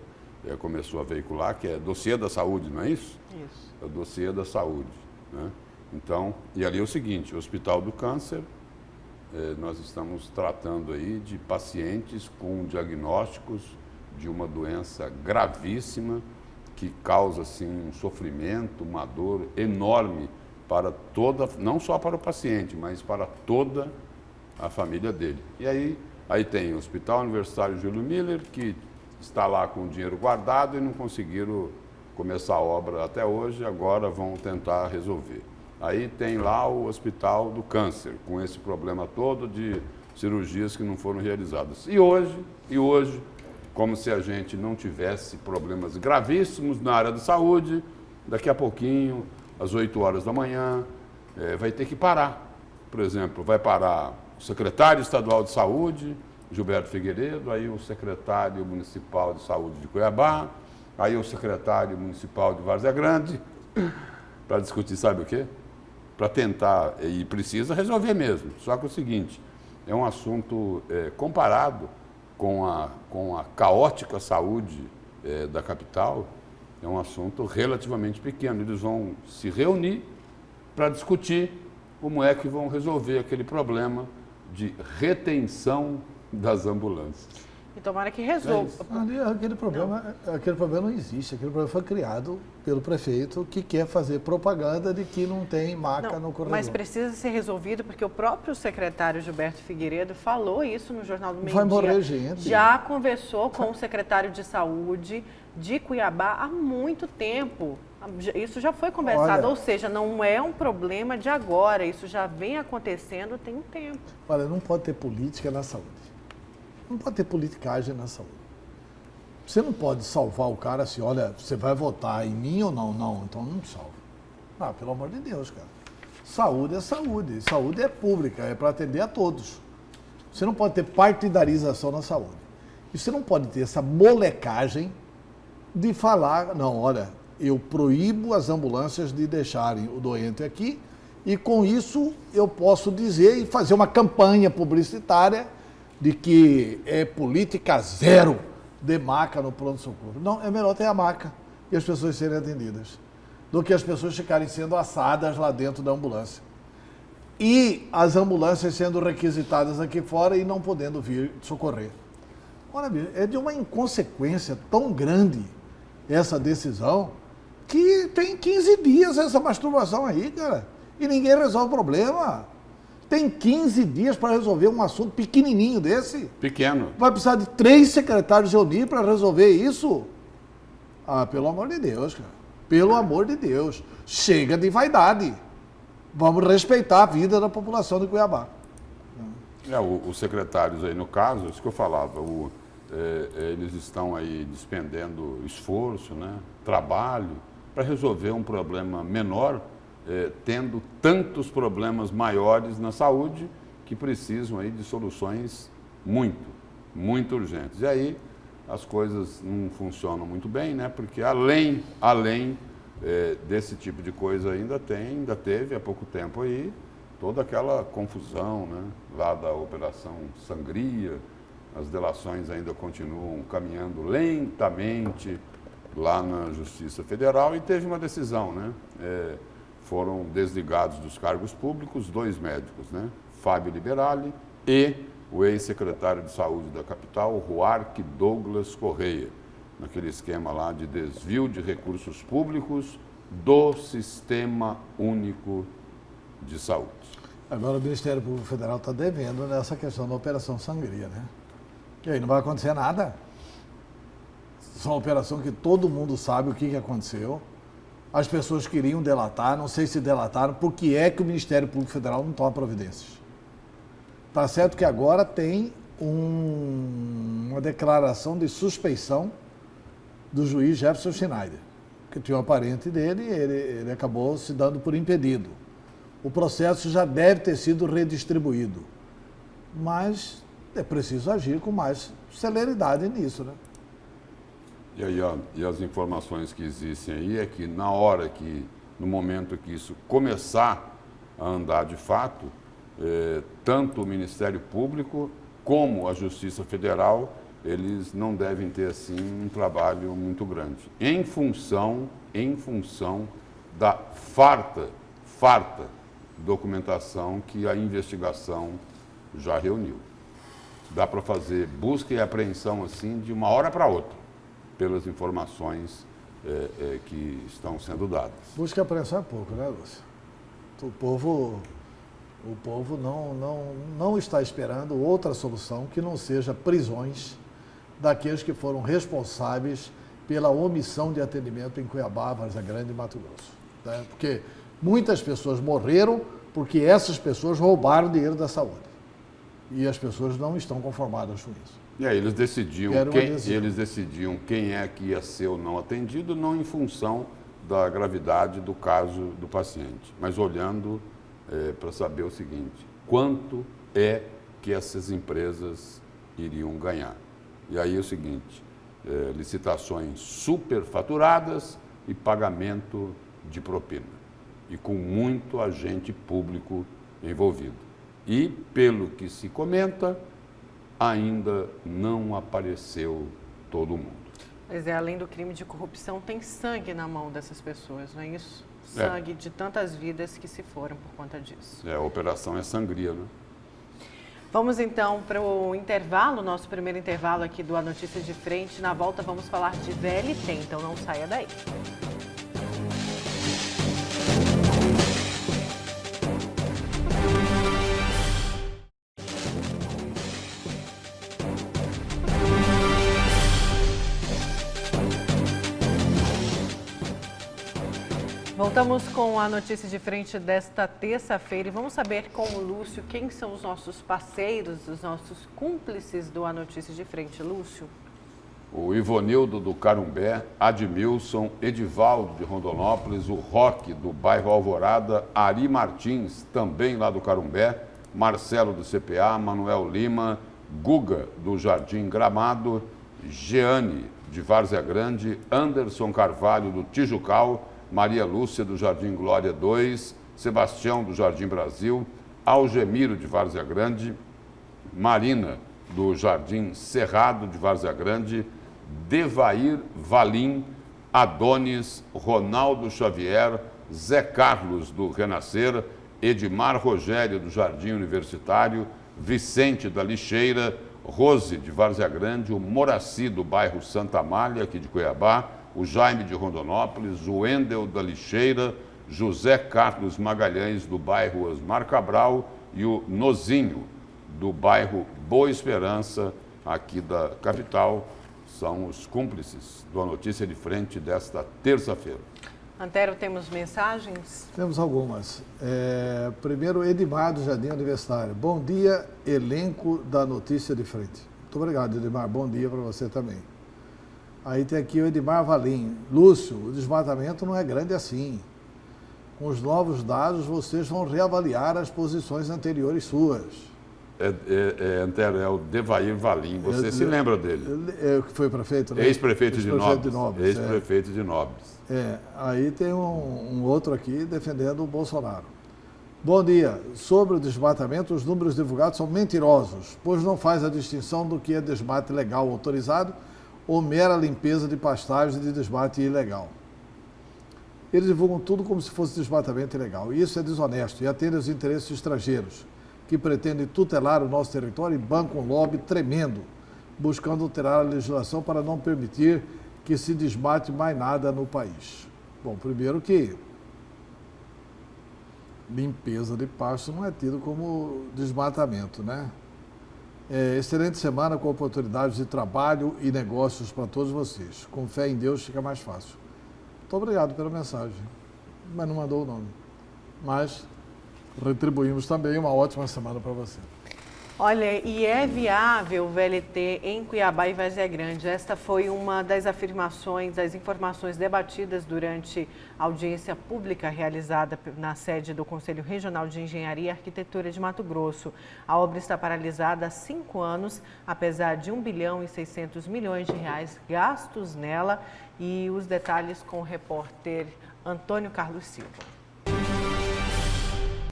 [SPEAKER 2] começou a veicular, que é Dossiê da Saúde, não é isso?
[SPEAKER 1] Isso.
[SPEAKER 2] É o Dossiê da Saúde, né? Então, e ali é o seguinte, o Hospital do Câncer, nós estamos tratando aí de pacientes com diagnósticos de uma doença gravíssima que causa assim um sofrimento, uma dor enorme para toda, não só para o paciente, mas para toda a família dele. E aí tem o Hospital Universitário Júlio Miller, que está lá com o dinheiro guardado e não conseguiram começar a obra até hoje, agora vão tentar resolver. Aí tem lá o Hospital do Câncer, com esse problema todo de cirurgias que não foram realizadas. E hoje, como se a gente não tivesse problemas gravíssimos na área da saúde, daqui a pouquinho, às 8 horas da manhã, vai ter que parar. Por exemplo, vai parar o secretário estadual de saúde, Gilberto Figueiredo, aí o secretário municipal de saúde de Cuiabá, aí o secretário municipal de Várzea Grande, para discutir, sabe o quê? Para tentar, e precisa resolver mesmo. Só que é o seguinte, é um assunto comparado com a caótica saúde da capital, é um assunto relativamente pequeno. Eles vão se reunir para discutir como é que vão resolver aquele problema de retenção das ambulâncias.
[SPEAKER 1] E tomara que resolva.
[SPEAKER 3] Aquele problema não existe, aquele problema foi criado pelo prefeito que quer fazer propaganda de que não tem maca no corredor.
[SPEAKER 1] Mas precisa ser resolvido porque o próprio secretário Gilberto Figueiredo falou isso no Jornal do Meio-Dia.
[SPEAKER 3] Vai morrer gente.
[SPEAKER 1] Já conversou com o secretário de saúde de Cuiabá há muito tempo. Isso já foi conversado, ou seja, não é um problema de agora, isso já vem acontecendo tem um tempo.
[SPEAKER 3] Olha, não pode ter política na saúde. Não pode ter politicagem na saúde. Você não pode salvar o cara assim, olha, você vai votar em mim ou não? Não, então não salva. Ah, pelo amor de Deus, cara. Saúde é saúde. Saúde é pública, é para atender a todos. Você não pode ter partidarização na saúde. E você não pode ter essa molecagem de falar, não, olha, eu proíbo as ambulâncias de deixarem o doente aqui e com isso eu posso dizer e fazer uma campanha publicitária de que é política zero de maca no pronto-socorro. Não, é melhor ter a maca e as pessoas serem atendidas do que as pessoas ficarem sendo assadas lá dentro da ambulância. E as ambulâncias sendo requisitadas aqui fora e não podendo vir socorrer. Olha, é de uma inconsequência tão grande essa decisão que tem 15 dias essa masturbação aí, cara. E ninguém resolve o problema. Tem 15 dias para resolver um assunto pequenininho desse.
[SPEAKER 2] Pequeno.
[SPEAKER 3] Vai precisar de 3 secretários reunir para resolver isso? Ah, pelo amor de Deus, cara. Pelo amor de Deus. Chega de vaidade. Vamos respeitar a vida da população de Cuiabá.
[SPEAKER 2] Os secretários aí, no caso, isso que eu falava, eles estão aí despendendo esforço, né, trabalho, para resolver um problema menor, tendo tantos problemas maiores na saúde que precisam aí de soluções muito urgentes. E aí as coisas não funcionam muito bem, né, porque além desse tipo de coisa ainda teve há pouco tempo aí toda aquela confusão, né, lá da Operação Sangria. As delações ainda continuam caminhando lentamente lá na Justiça Federal e teve uma decisão, né? Foram desligados dos cargos públicos 2 médicos, né? Fábio Liberali e o ex-secretário de Saúde da capital, Ruarque Douglas Correia, naquele esquema lá de desvio de recursos públicos do Sistema Único de Saúde.
[SPEAKER 3] Agora o Ministério Público Federal está devendo nessa questão da Operação Sangria, né? E aí não vai acontecer nada. Isso é uma operação que todo mundo sabe o que aconteceu. As pessoas queriam delatar, não sei se delataram, por que é que o Ministério Público Federal não toma providências? Está certo que agora tem uma declaração de suspeição do juiz Jefferson Schneider, que tinha um parente dele e ele acabou se dando por impedido. O processo já deve ter sido redistribuído, mas é preciso agir com mais celeridade nisso, né?
[SPEAKER 2] E aí, e as informações que existem aí é que no momento que isso começar a andar de fato, tanto o Ministério Público como a Justiça Federal, eles não devem ter, assim, um trabalho muito grande. Em função da farta documentação que a investigação já reuniu. Dá para fazer busca e apreensão, assim, de uma hora para outra, pelas informações que estão sendo dadas.
[SPEAKER 3] Busca e apreensão é pouco, né, Lúcio? O povo não está esperando outra solução que não seja prisões daqueles que foram responsáveis pela omissão de atendimento em Cuiabá, Várzea Grande e Mato Grosso. Né? Porque muitas pessoas morreram porque essas pessoas roubaram dinheiro da saúde. E as pessoas não estão conformadas com isso.
[SPEAKER 2] E aí eles decidiam quem é que ia ser ou não atendido, não em função da gravidade do caso do paciente, mas olhando para saber o seguinte: quanto é que essas empresas iriam ganhar? E aí é o seguinte, licitações superfaturadas e pagamento de propina, e com muito agente público envolvido. E, pelo que se comenta, ainda não apareceu todo mundo.
[SPEAKER 1] Mas além do crime de corrupção, tem sangue na mão dessas pessoas, não é isso? Sangue de tantas vidas que se foram por conta disso.
[SPEAKER 2] A operação é sangria, né?
[SPEAKER 1] Vamos então para o intervalo, nosso primeiro intervalo aqui do A Notícia de Frente. Na volta vamos falar de VLT, então não saia daí. Voltamos com a Notícia de Frente desta terça-feira e vamos saber com o Lúcio quem são os nossos parceiros, os nossos cúmplices do A Notícia de Frente. Lúcio?
[SPEAKER 2] o Ivonildo do Carumbé, Admilson, Edivaldo de Rondonópolis, o Roque do bairro Alvorada, Ari Martins, também lá do Carumbé, Marcelo do CPA, Manuel Lima, Guga do Jardim Gramado, Jeane de Várzea Grande, Anderson Carvalho do Tijucal, Maria Lúcia do Jardim Glória 2, Sebastião do Jardim Brasil, Algemiro de Várzea Grande, Marina do Jardim Cerrado de Várzea Grande, Devair Valim, Adonis, Ronaldo Xavier, Zé Carlos do Renascer, Edmar Rogério do Jardim Universitário, Vicente da Lixeira, Rose de Várzea Grande, o Moraci do bairro Santa Amália, aqui de Cuiabá, o Jaime de Rondonópolis, o Wendel da Lixeira, José Carlos Magalhães do bairro Osmar Cabral e o Nozinho do bairro Boa Esperança, aqui da capital, são os cúmplices da notícia de frente desta terça-feira.
[SPEAKER 1] Antero, temos mensagens?
[SPEAKER 3] Temos algumas. Primeiro, Edmar do Jardim Universitário. Bom dia, elenco da notícia de frente. Muito obrigado, Edmar. Bom dia para você também. Aí tem aqui o Edmar Valim. Lúcio, o desmatamento não é grande assim. Com os novos dados, vocês vão reavaliar as posições anteriores suas.
[SPEAKER 2] Antero, é o Devair Valim. Você se lembra dele?
[SPEAKER 3] Que foi prefeito, né?
[SPEAKER 2] Ex-prefeito de Nobres. Ex-prefeito de Nobres.
[SPEAKER 3] Aí tem um outro aqui defendendo o Bolsonaro. Bom dia. Sobre o desmatamento, os números divulgados são mentirosos, pois não faz a distinção do que é desmate legal autorizado ou mera limpeza de pastagens de desmate ilegal. Eles divulgam tudo como se fosse desmatamento ilegal. E isso é desonesto e atende aos interesses estrangeiros, que pretendem tutelar o nosso território e bancam um lobby tremendo, buscando alterar a legislação para não permitir que se desmate mais nada no país. Bom, primeiro que limpeza de pasto não é tido como desmatamento, né? Excelente semana com oportunidades de trabalho e negócios para todos vocês. Com fé em Deus fica mais fácil. Muito obrigado pela mensagem, mas não mandou o nome. Mas retribuímos também uma ótima semana para você.
[SPEAKER 1] Olha, e é viável o VLT em Cuiabá e Várzea Grande? Esta foi uma das afirmações, das informações debatidas durante a audiência pública realizada na sede do Conselho Regional de Engenharia e Arquitetura de Mato Grosso. A obra está paralisada há 5 anos, apesar de R$ 1,6 bilhão gastos nela. E os detalhes com o repórter Antônio Carlos Silva.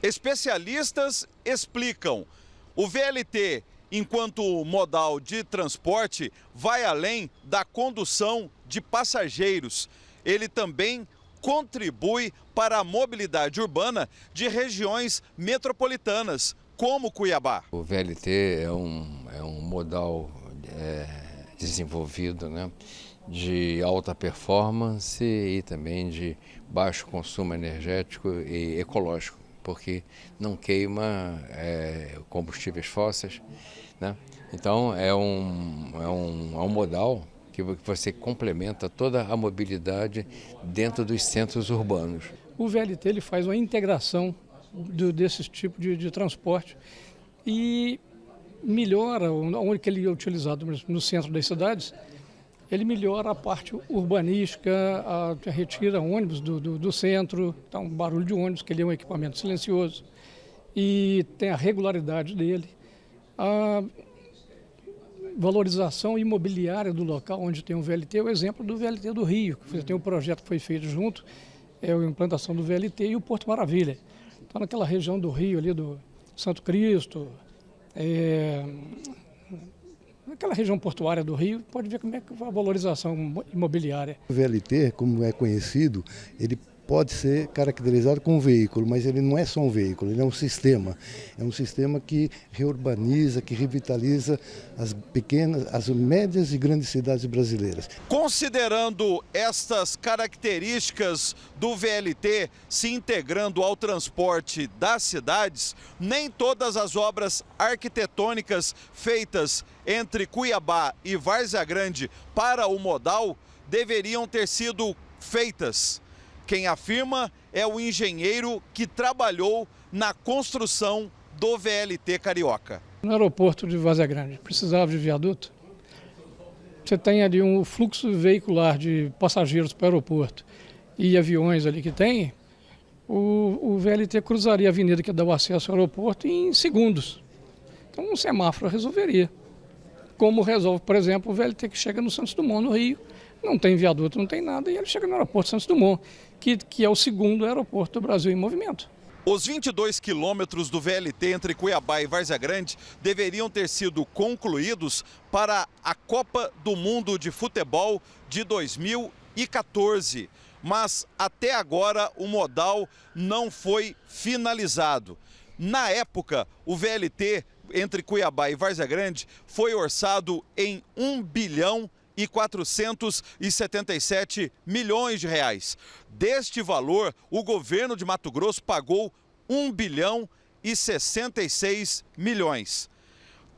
[SPEAKER 9] Especialistas explicam. O VLT, enquanto modal de transporte, vai além da condução de passageiros. Ele também contribui para a mobilidade urbana de regiões metropolitanas, como Cuiabá.
[SPEAKER 10] O VLT é um modal desenvolvido, né, de alta performance e também de baixo consumo energético e ecológico, porque não queima combustíveis fósseis, né? Então é um modal que você complementa toda a mobilidade dentro dos centros urbanos.
[SPEAKER 11] O VLT ele faz uma integração desse tipo de transporte e melhora, onde ele é utilizado no centro das cidades, ele melhora a parte urbanística, retira ônibus do centro, tá um barulho de ônibus, que ele é um equipamento silencioso, e tem a regularidade dele, a valorização imobiliária do local onde tem o VLT, é o exemplo do VLT do Rio, que tem um projeto que foi feito junto, é a implantação do VLT e o Porto Maravilha. Então, naquela região do Rio, ali do Santo Cristo, naquela região portuária do Rio, pode ver como é que a valorização imobiliária.
[SPEAKER 12] O VLT, como é conhecido, ele pode ser caracterizado como um veículo, mas ele não é só um veículo, ele é um sistema. É um sistema que reurbaniza, que revitaliza as pequenas, as médias e grandes cidades brasileiras.
[SPEAKER 9] Considerando estas características do VLT se integrando ao transporte das cidades, nem todas as obras arquitetônicas feitas entre Cuiabá e Várzea Grande para o modal deveriam ter sido feitas. Quem afirma é o engenheiro que trabalhou na construção do VLT carioca.
[SPEAKER 11] No aeroporto de Várzea Grande, precisava de viaduto. você tem ali um fluxo veicular de passageiros para o aeroporto e aviões ali que tem, o VLT cruzaria a avenida que dá o acesso ao aeroporto em segundos. Então um semáforo resolveria. Como resolve, por exemplo, o VLT que chega no Santos Dumont, no Rio, não tem viaduto, não tem nada, e ele chega no aeroporto Santos Dumont, que é o segundo aeroporto do Brasil em movimento.
[SPEAKER 9] Os 22 quilômetros do VLT entre Cuiabá e Várzea Grande deveriam ter sido concluídos para a Copa do Mundo de Futebol de 2014. Mas até agora o modal não foi finalizado. Na época, o VLT entre Cuiabá e Várzea Grande foi orçado em 1 bilhão e 477 milhões de reais. Deste valor, o governo de Mato Grosso pagou 1 bilhão e 66 milhões.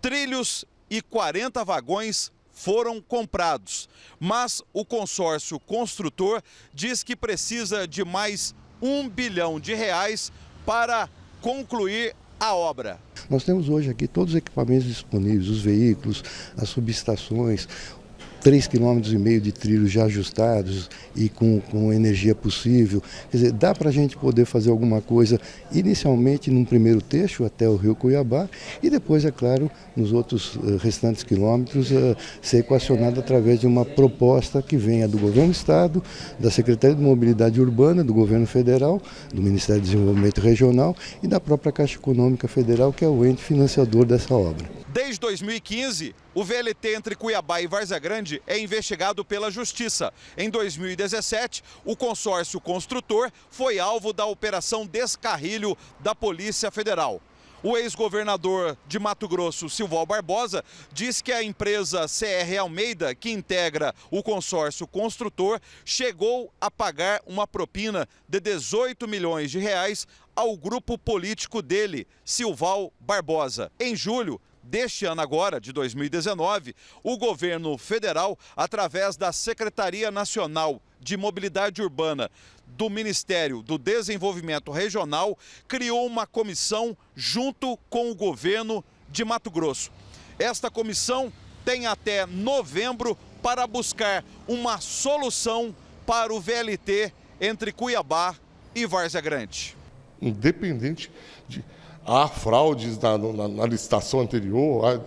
[SPEAKER 9] Trilhos e 40 vagões foram comprados, mas o consórcio construtor diz que precisa de mais 1 bilhão de reais para concluir a obra.
[SPEAKER 12] Nós temos hoje aqui todos os equipamentos disponíveis, os veículos, as subestações, 3,5 km de trilhos já ajustados e com energia possível. Quer dizer, dá para a gente poder fazer alguma coisa inicialmente num primeiro trecho até o Rio Cuiabá e depois, é claro, nos outros restantes quilômetros ser equacionado através de uma proposta que venha do Governo do Estado, da Secretaria de Mobilidade Urbana, do Governo Federal, do Ministério do Desenvolvimento Regional e da própria Caixa Econômica Federal, que é o ente financiador dessa obra.
[SPEAKER 9] Desde 2015, o VLT entre Cuiabá e Várzea Grande é investigado pela Justiça. Em 2017, o consórcio construtor foi alvo da Operação Descarrilho da Polícia Federal. O ex-governador de Mato Grosso, Silval Barbosa, diz que a empresa CR Almeida, que integra o consórcio construtor, chegou a pagar uma propina de 18 milhões de reais ao grupo político dele, Silval Barbosa. Em julho deste ano agora, de 2019, o governo federal, através da Secretaria Nacional de Mobilidade Urbana do Ministério do Desenvolvimento Regional, criou uma comissão junto com o governo de Mato Grosso. Esta comissão tem até novembro para buscar uma solução para o VLT entre Cuiabá e Várzea Grande.
[SPEAKER 13] Independente de há fraudes na licitação anterior,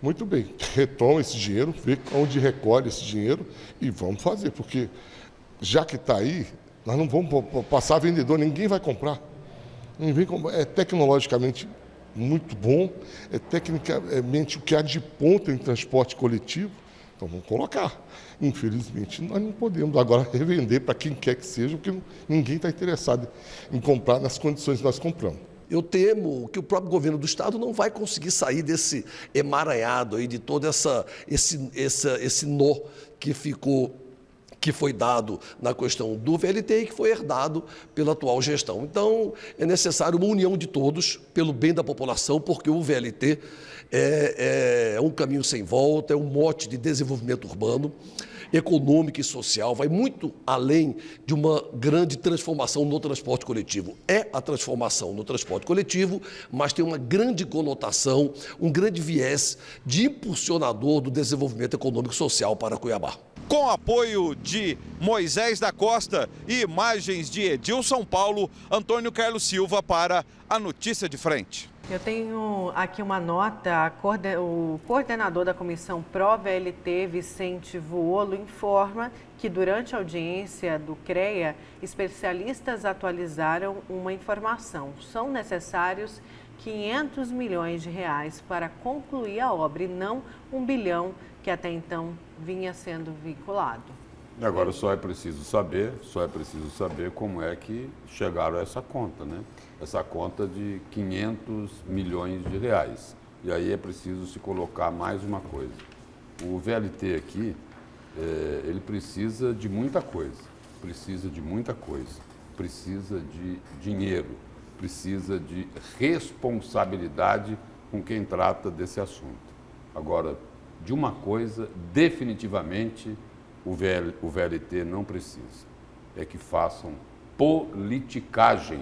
[SPEAKER 13] muito bem, retoma esse dinheiro, vê onde recolhe esse dinheiro e vamos fazer, porque já que está aí, nós não vamos passar a vendedor, ninguém vai comprar. É tecnologicamente muito bom, é tecnicamente o que há de ponta em transporte coletivo, então vamos colocar. Infelizmente, nós não podemos agora revender para quem quer que seja, porque ninguém está interessado em comprar nas condições que nós compramos.
[SPEAKER 14] Eu temo que o próprio governo do Estado não vai conseguir sair desse emaranhado aí, de todo esse nó que foi dado na questão do VLT e que foi herdado pela atual gestão. Então, é necessário uma união de todos pelo bem da população, porque o VLT é um caminho sem volta, é um mote de desenvolvimento urbano, econômica e social, vai muito além de uma grande transformação no transporte coletivo. É a transformação no transporte coletivo, mas tem uma grande conotação, um grande viés de impulsionador do desenvolvimento econômico e social para Cuiabá.
[SPEAKER 9] Com apoio de Moisés da Costa e imagens de Edilson Paulo, Antônio Carlos Silva para a Notícia de Frente.
[SPEAKER 1] Eu tenho aqui uma nota, o coordenador da Comissão Pró-VLT, Vicente Vuolo, informa que durante a audiência do CREA, especialistas atualizaram uma informação. São necessários 500 milhões de reais para concluir a obra e não 1 bilhão que até então vinha sendo vinculado.
[SPEAKER 2] Agora só é preciso saber como é que chegaram a essa conta, né? Essa conta de 500 milhões de reais. E aí é preciso se colocar mais uma coisa. O VLT aqui, ele precisa de muita coisa. Precisa de dinheiro, precisa de responsabilidade com quem trata desse assunto. Agora, de uma coisa, definitivamente, o VLT não precisa. É que façam politicagem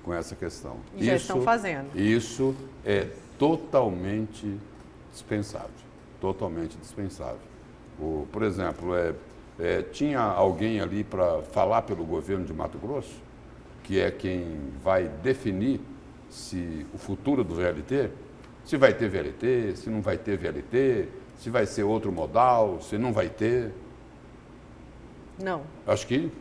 [SPEAKER 2] com essa questão.
[SPEAKER 1] E já estão fazendo.
[SPEAKER 2] Isso é totalmente dispensável. Totalmente dispensável. Por exemplo, tinha alguém ali para falar pelo governo de Mato Grosso, que é quem vai definir se o futuro do VLT, se vai ter VLT, se não vai ter VLT, se vai ser outro modal, se não vai ter.
[SPEAKER 1] Não.
[SPEAKER 2] Acho que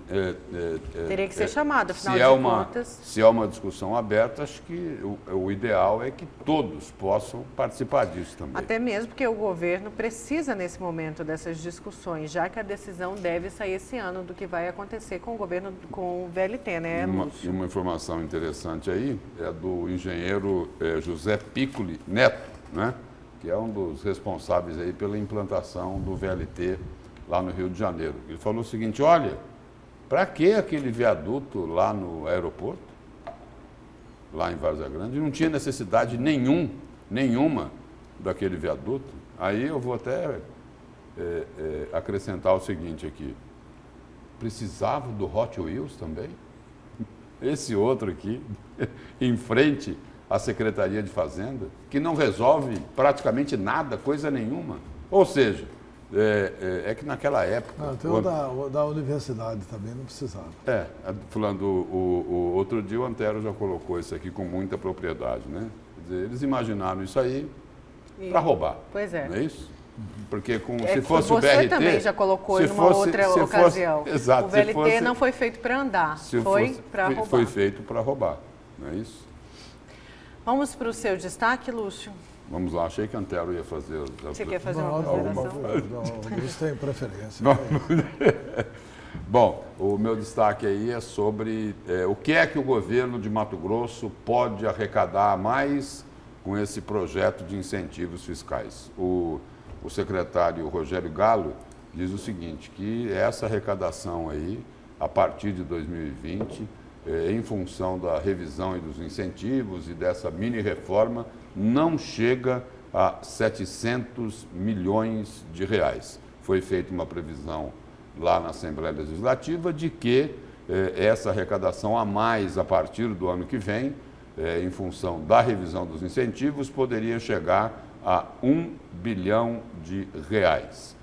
[SPEAKER 1] teria que ser chamado, afinal de contas.
[SPEAKER 2] Se é uma discussão aberta, acho que o ideal é que todos possam participar disso também.
[SPEAKER 1] Até mesmo porque o governo precisa, nesse momento, dessas discussões, já que a decisão deve sair esse ano do que vai acontecer com o governo, com o VLT, né, Lúcio?
[SPEAKER 2] Uma informação interessante aí é do engenheiro José Piccoli Neto, né, que é um dos responsáveis aí pela implantação do VLT lá no Rio de Janeiro. Ele falou o seguinte: olha, para que aquele viaduto lá no aeroporto, lá em Várzea Grande? Não tinha necessidade nenhuma daquele viaduto. Aí eu vou até acrescentar o seguinte aqui: precisava do Hot Wheels também? Esse outro aqui, em frente à Secretaria de Fazenda, que não resolve praticamente nada, coisa nenhuma. Ou seja, é que naquela época...
[SPEAKER 3] Tem o da universidade também, não precisava.
[SPEAKER 2] Falando, outro dia o Antero já colocou isso aqui com muita propriedade, né? Quer dizer, eles imaginaram isso aí para roubar.
[SPEAKER 1] Pois é.
[SPEAKER 2] Não é isso? Porque se fosse o BRT...
[SPEAKER 1] Você também já colocou em uma outra ocasião.
[SPEAKER 2] Exato.
[SPEAKER 1] O VLT não foi feito para andar, foi para roubar.
[SPEAKER 2] Foi feito para roubar, não é isso?
[SPEAKER 1] Vamos para o seu destaque, Lúcio?
[SPEAKER 2] Vamos lá, achei que a Antero ia fazer...
[SPEAKER 1] Você quer fazer uma consideração?
[SPEAKER 3] Não, isso tem preferência.
[SPEAKER 2] Bom, o meu destaque aí é sobre o que é que o governo de Mato Grosso pode arrecadar mais com esse projeto de incentivos fiscais. O secretário Rogério Galo diz o seguinte, que essa arrecadação aí, a partir de 2020, em função da revisão e dos incentivos e dessa mini-reforma, não chega a 700 milhões de reais. Foi feita uma previsão lá na Assembleia Legislativa de que essa arrecadação a mais a partir do ano que vem, em função da revisão dos incentivos, poderia chegar a 1 bilhão de reais.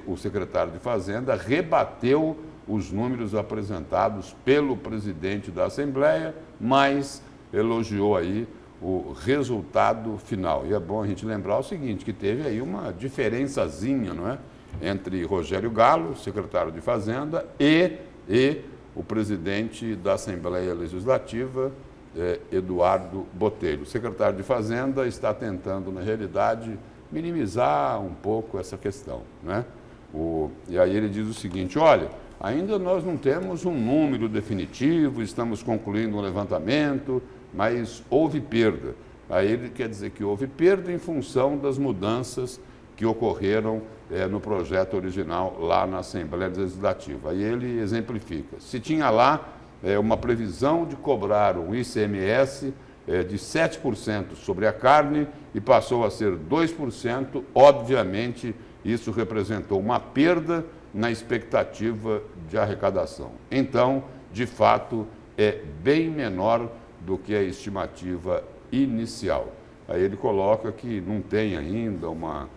[SPEAKER 2] O secretário de Fazenda rebateu os números apresentados pelo presidente da Assembleia, mas elogiou aí o resultado final. E é bom a gente lembrar o seguinte, que teve aí uma diferençazinha, não é? Entre Rogério Galo, secretário de Fazenda, e o presidente da Assembleia Legislativa, Eduardo Botelho. O secretário de Fazenda está tentando, na realidade, minimizar um pouco essa questão, né? E aí ele diz o seguinte, olha, ainda nós não temos um número definitivo, estamos concluindo um levantamento, mas houve perda. Aí ele quer dizer que houve perda em função das mudanças que ocorreram no projeto original lá na Assembleia Legislativa. Aí ele exemplifica. Se tinha lá uma previsão de cobrar um ICMS de 7% sobre a carne e passou a ser 2%, obviamente isso representou uma perda na expectativa de arrecadação. Então, de fato, é bem menor do que a estimativa inicial. Aí ele coloca que não tem ainda uma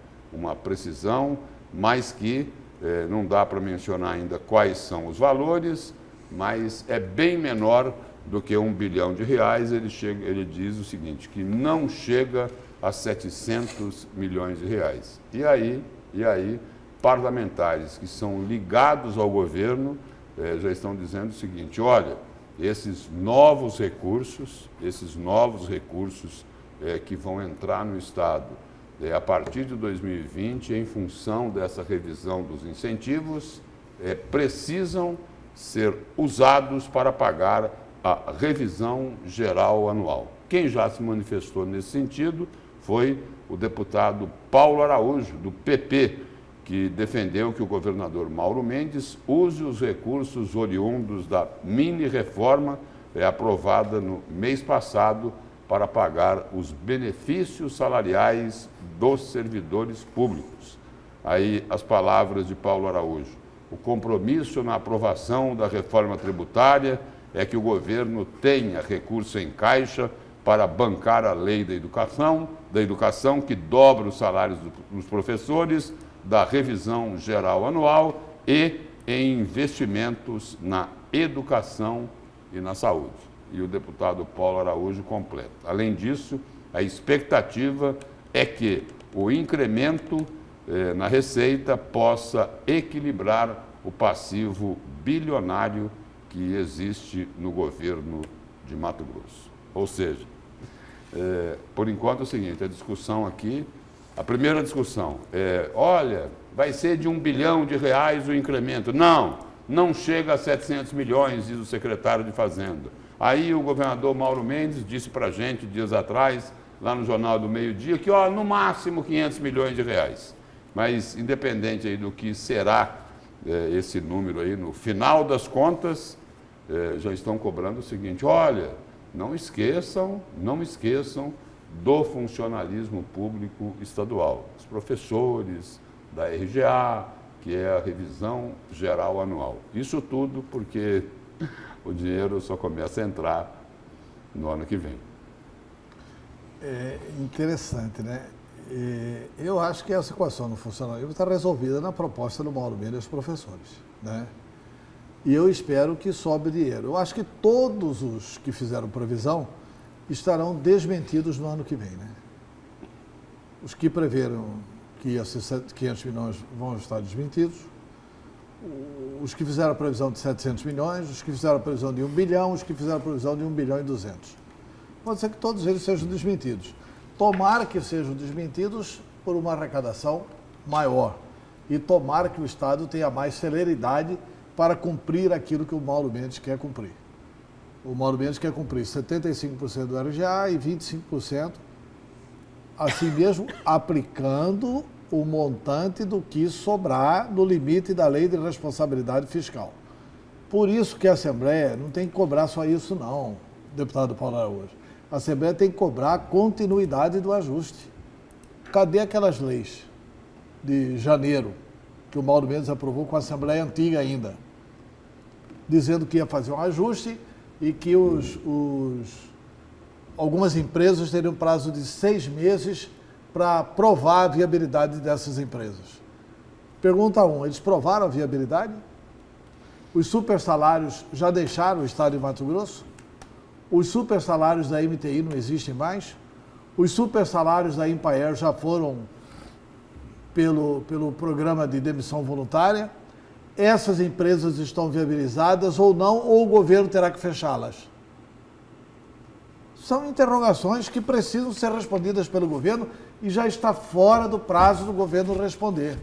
[SPEAKER 2] precisão, mas que não dá para mencionar ainda quais são os valores, mas é bem menor do que 1 bilhão de reais. Ele diz o seguinte, que não chega a 700 milhões de reais. E aí parlamentares que são ligados ao governo já estão dizendo o seguinte, olha, esses novos recursos que vão entrar no Estado a partir de 2020, em função dessa revisão dos incentivos, precisam ser usados para pagar a revisão geral anual. Quem já se manifestou nesse sentido foi o deputado Paulo Araújo, do PP, que defendeu que o governador Mauro Mendes use os recursos oriundos da mini-reforma aprovada no mês passado para pagar os benefícios salariais dos servidores públicos. Aí as palavras de Paulo Araújo. O compromisso na aprovação da reforma tributária é que o governo tenha recurso em caixa para bancar a lei da educação que dobra os salários dos professores, da revisão geral anual e em investimentos na educação e na saúde. E o deputado Paulo Araújo completa. Além disso, a expectativa é que o incremento na receita possa equilibrar o passivo bilionário que existe no governo de Mato Grosso. Ou seja, por enquanto é o seguinte, a discussão aqui, a primeira discussão é, olha, vai ser de R$1 bilhão o incremento. Não chega a 700 milhões, diz o secretário de Fazenda. Aí o governador Mauro Mendes disse para a gente, dias atrás, lá no Jornal do Meio-Dia, que no máximo R$500 milhões. Mas, independente aí do que será esse número aí, no final das contas, já estão cobrando o seguinte, olha, não esqueçam do funcionalismo público estadual, os professores da RGA, que é a revisão geral anual. Isso tudo porque o dinheiro só começa a entrar no ano que vem.
[SPEAKER 3] É interessante, né? Eu acho que essa equação no funcionalismo está resolvida na proposta do Mauro Mendes aos professores, né? E eu espero que sobre dinheiro. Eu acho que todos os que fizeram previsão estarão desmentidos no ano que vem, né? Os que preveram que ia ser 500 milhões vão estar desmentidos. Os que fizeram a previsão de 700 milhões, os que fizeram a previsão de 1 bilhão, os que fizeram a previsão de 1 bilhão e 200. Pode ser que todos eles sejam desmentidos. Tomara que sejam desmentidos por uma arrecadação maior. E tomara que o Estado tenha mais celeridade para cumprir aquilo que o Mauro Mendes quer cumprir. O Mauro Mendes quer cumprir 75% do RGA e 25%, assim mesmo, aplicando o montante do que sobrar no limite da Lei de Responsabilidade Fiscal. Por isso que a Assembleia não tem que cobrar só isso não, deputado Paulo Araújo. A Assembleia tem que cobrar a continuidade do ajuste. Cadê aquelas leis de janeiro que o Mauro Mendes aprovou com a Assembleia antiga ainda? Dizendo que ia fazer um ajuste e que algumas empresas teriam prazo de 6 meses para provar a viabilidade dessas empresas. Pergunta 1, eles provaram a viabilidade? Os supersalários já deixaram o Estado de Mato Grosso? Os supersalários da MTI não existem mais? Os supersalários da Impaer já foram pelo programa de demissão voluntária? Essas empresas estão viabilizadas ou não, ou o governo terá que fechá-las? São interrogações que precisam ser respondidas pelo governo e já está fora do prazo do governo responder.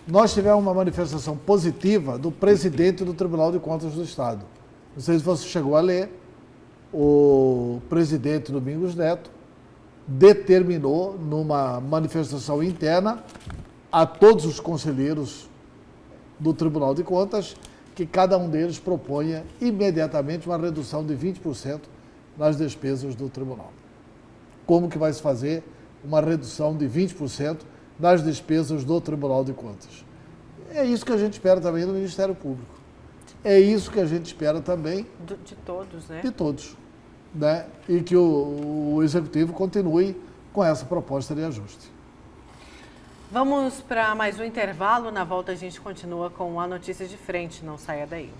[SPEAKER 3] Nós tivemos uma manifestação positiva do presidente do Tribunal de Contas do Estado. Não sei se você chegou a ler, o presidente Domingos Neto determinou numa manifestação interna a todos os conselheiros do Tribunal de Contas que cada um deles proponha imediatamente uma redução de 20% nas despesas do tribunal. Como que vai se fazer uma redução de 20% nas despesas do Tribunal de Contas? É isso que a gente espera também do Ministério Público. É isso que a gente espera também
[SPEAKER 1] de todos, né?
[SPEAKER 3] De todos, né? E que o Executivo continue com essa proposta de ajuste.
[SPEAKER 1] Vamos para mais um intervalo. Na volta a gente continua com a notícia de frente. Não saia daí.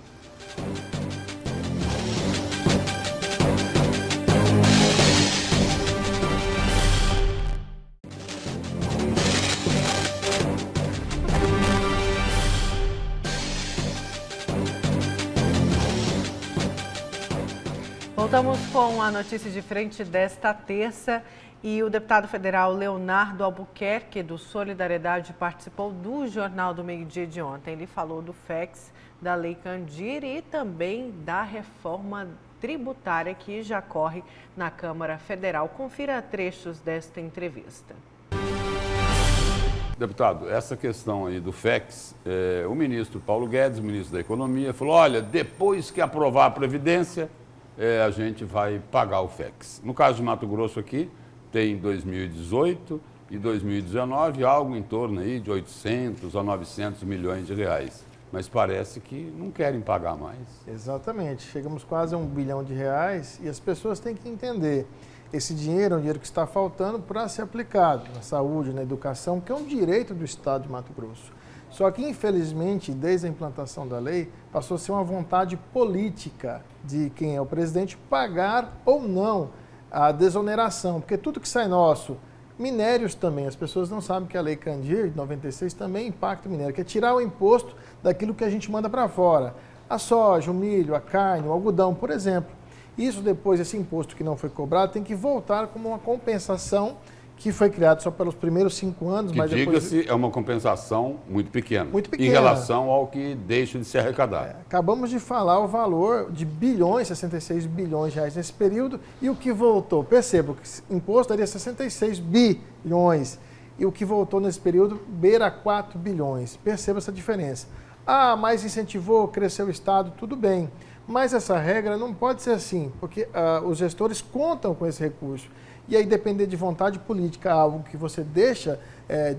[SPEAKER 1] Voltamos com a notícia de frente desta terça e o deputado federal Leonardo Albuquerque, do Solidariedade, participou do Jornal do Meio-Dia de ontem. Ele falou do FEX, da Lei Candir e também da reforma tributária que já corre na Câmara Federal. Confira trechos desta entrevista.
[SPEAKER 2] Deputado, essa questão aí do FEX, o ministro Paulo Guedes, ministro da Economia, falou, olha, depois que aprovar a Previdência, a gente vai pagar o FEX. No caso de Mato Grosso aqui, tem 2018 e 2019 algo em torno aí de 800 a 900 milhões de reais. Mas parece que não querem pagar mais.
[SPEAKER 15] Exatamente. Chegamos quase a R$1 bilhão e as pessoas têm que entender. esse dinheiro é um dinheiro que está faltando para ser aplicado na saúde, na educação, que é um direito do Estado de Mato Grosso. Só que, infelizmente, desde a implantação da lei, passou a ser uma vontade política de quem é o presidente pagar ou não a desoneração, porque tudo que sai nosso, minérios também, as pessoas não sabem que a Lei Candir, de 96, também impacta o minério, que é tirar o imposto daquilo que a gente manda para fora. A soja, o milho, a carne, o algodão, por exemplo. Isso depois, esse imposto que não foi cobrado, tem que voltar como uma compensação que foi criado só pelos primeiros 5 anos.
[SPEAKER 2] Que, diga-se, é uma compensação muito pequena.
[SPEAKER 15] Muito pequena.
[SPEAKER 2] Em relação ao que deixa de ser arrecadado.
[SPEAKER 15] Acabamos de falar o valor de bilhões, 66 bilhões de reais nesse período, e o que voltou, perceba, que imposto daria 66 bilhões, e o que voltou nesse período beira 4 bilhões. Perceba essa diferença. Ah, mas incentivou, cresceu o Estado, tudo bem. Mas essa regra não pode ser assim, porque os gestores contam com esse recurso. E aí depender de vontade política, algo que você deixa